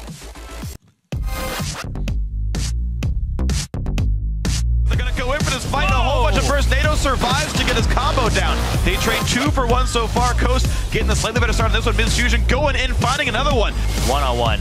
[SPEAKER 1] Go in for this fight. A whole bunch of first. NATO survives to get his combo down. They trade 2 for 1 so far. Coast getting the slightly better start on this one. Miz Fusion going in, finding another one.
[SPEAKER 2] One-on-one.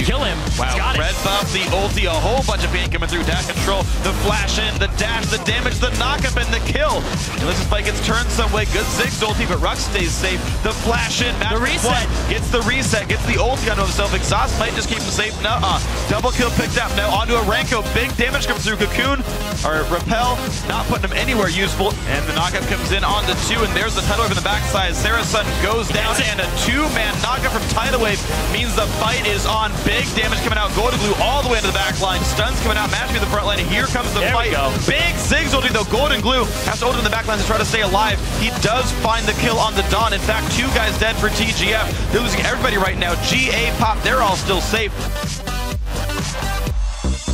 [SPEAKER 2] Kill him.
[SPEAKER 1] Wow. Red buff, the ulti, a whole bunch of pain coming through. Dash control, the flash in, the dash, the damage, the knockup, and the kill. And this fight gets turned some way. Good Ziggs ulti, but Rux stays safe. The flash in.
[SPEAKER 2] The reset.
[SPEAKER 1] Gets the reset. Gets the ulti onto himself. Exhaust might just keep him safe. Nuh-uh. Double kill picked up. Now onto a Ranko. Big damage comes through. Cocoon. Or Repel, not putting him anywhere useful, and the knockup comes in on the 2, and there's the tidal wave in the backside. Saracen goes down, and a 2-man knockup from tidal wave means the fight is on. Big damage coming out. Golden Glue all the way into the back line. Stuns coming out. Match me in the front line. Here comes the fight. Big Ziggs ulti though. Golden Glue has to hold in the back line to try to stay alive. He does find the kill on the Dawn. In fact, 2 guys dead for TGF. They're losing everybody right now. GA Pop, they're all still safe.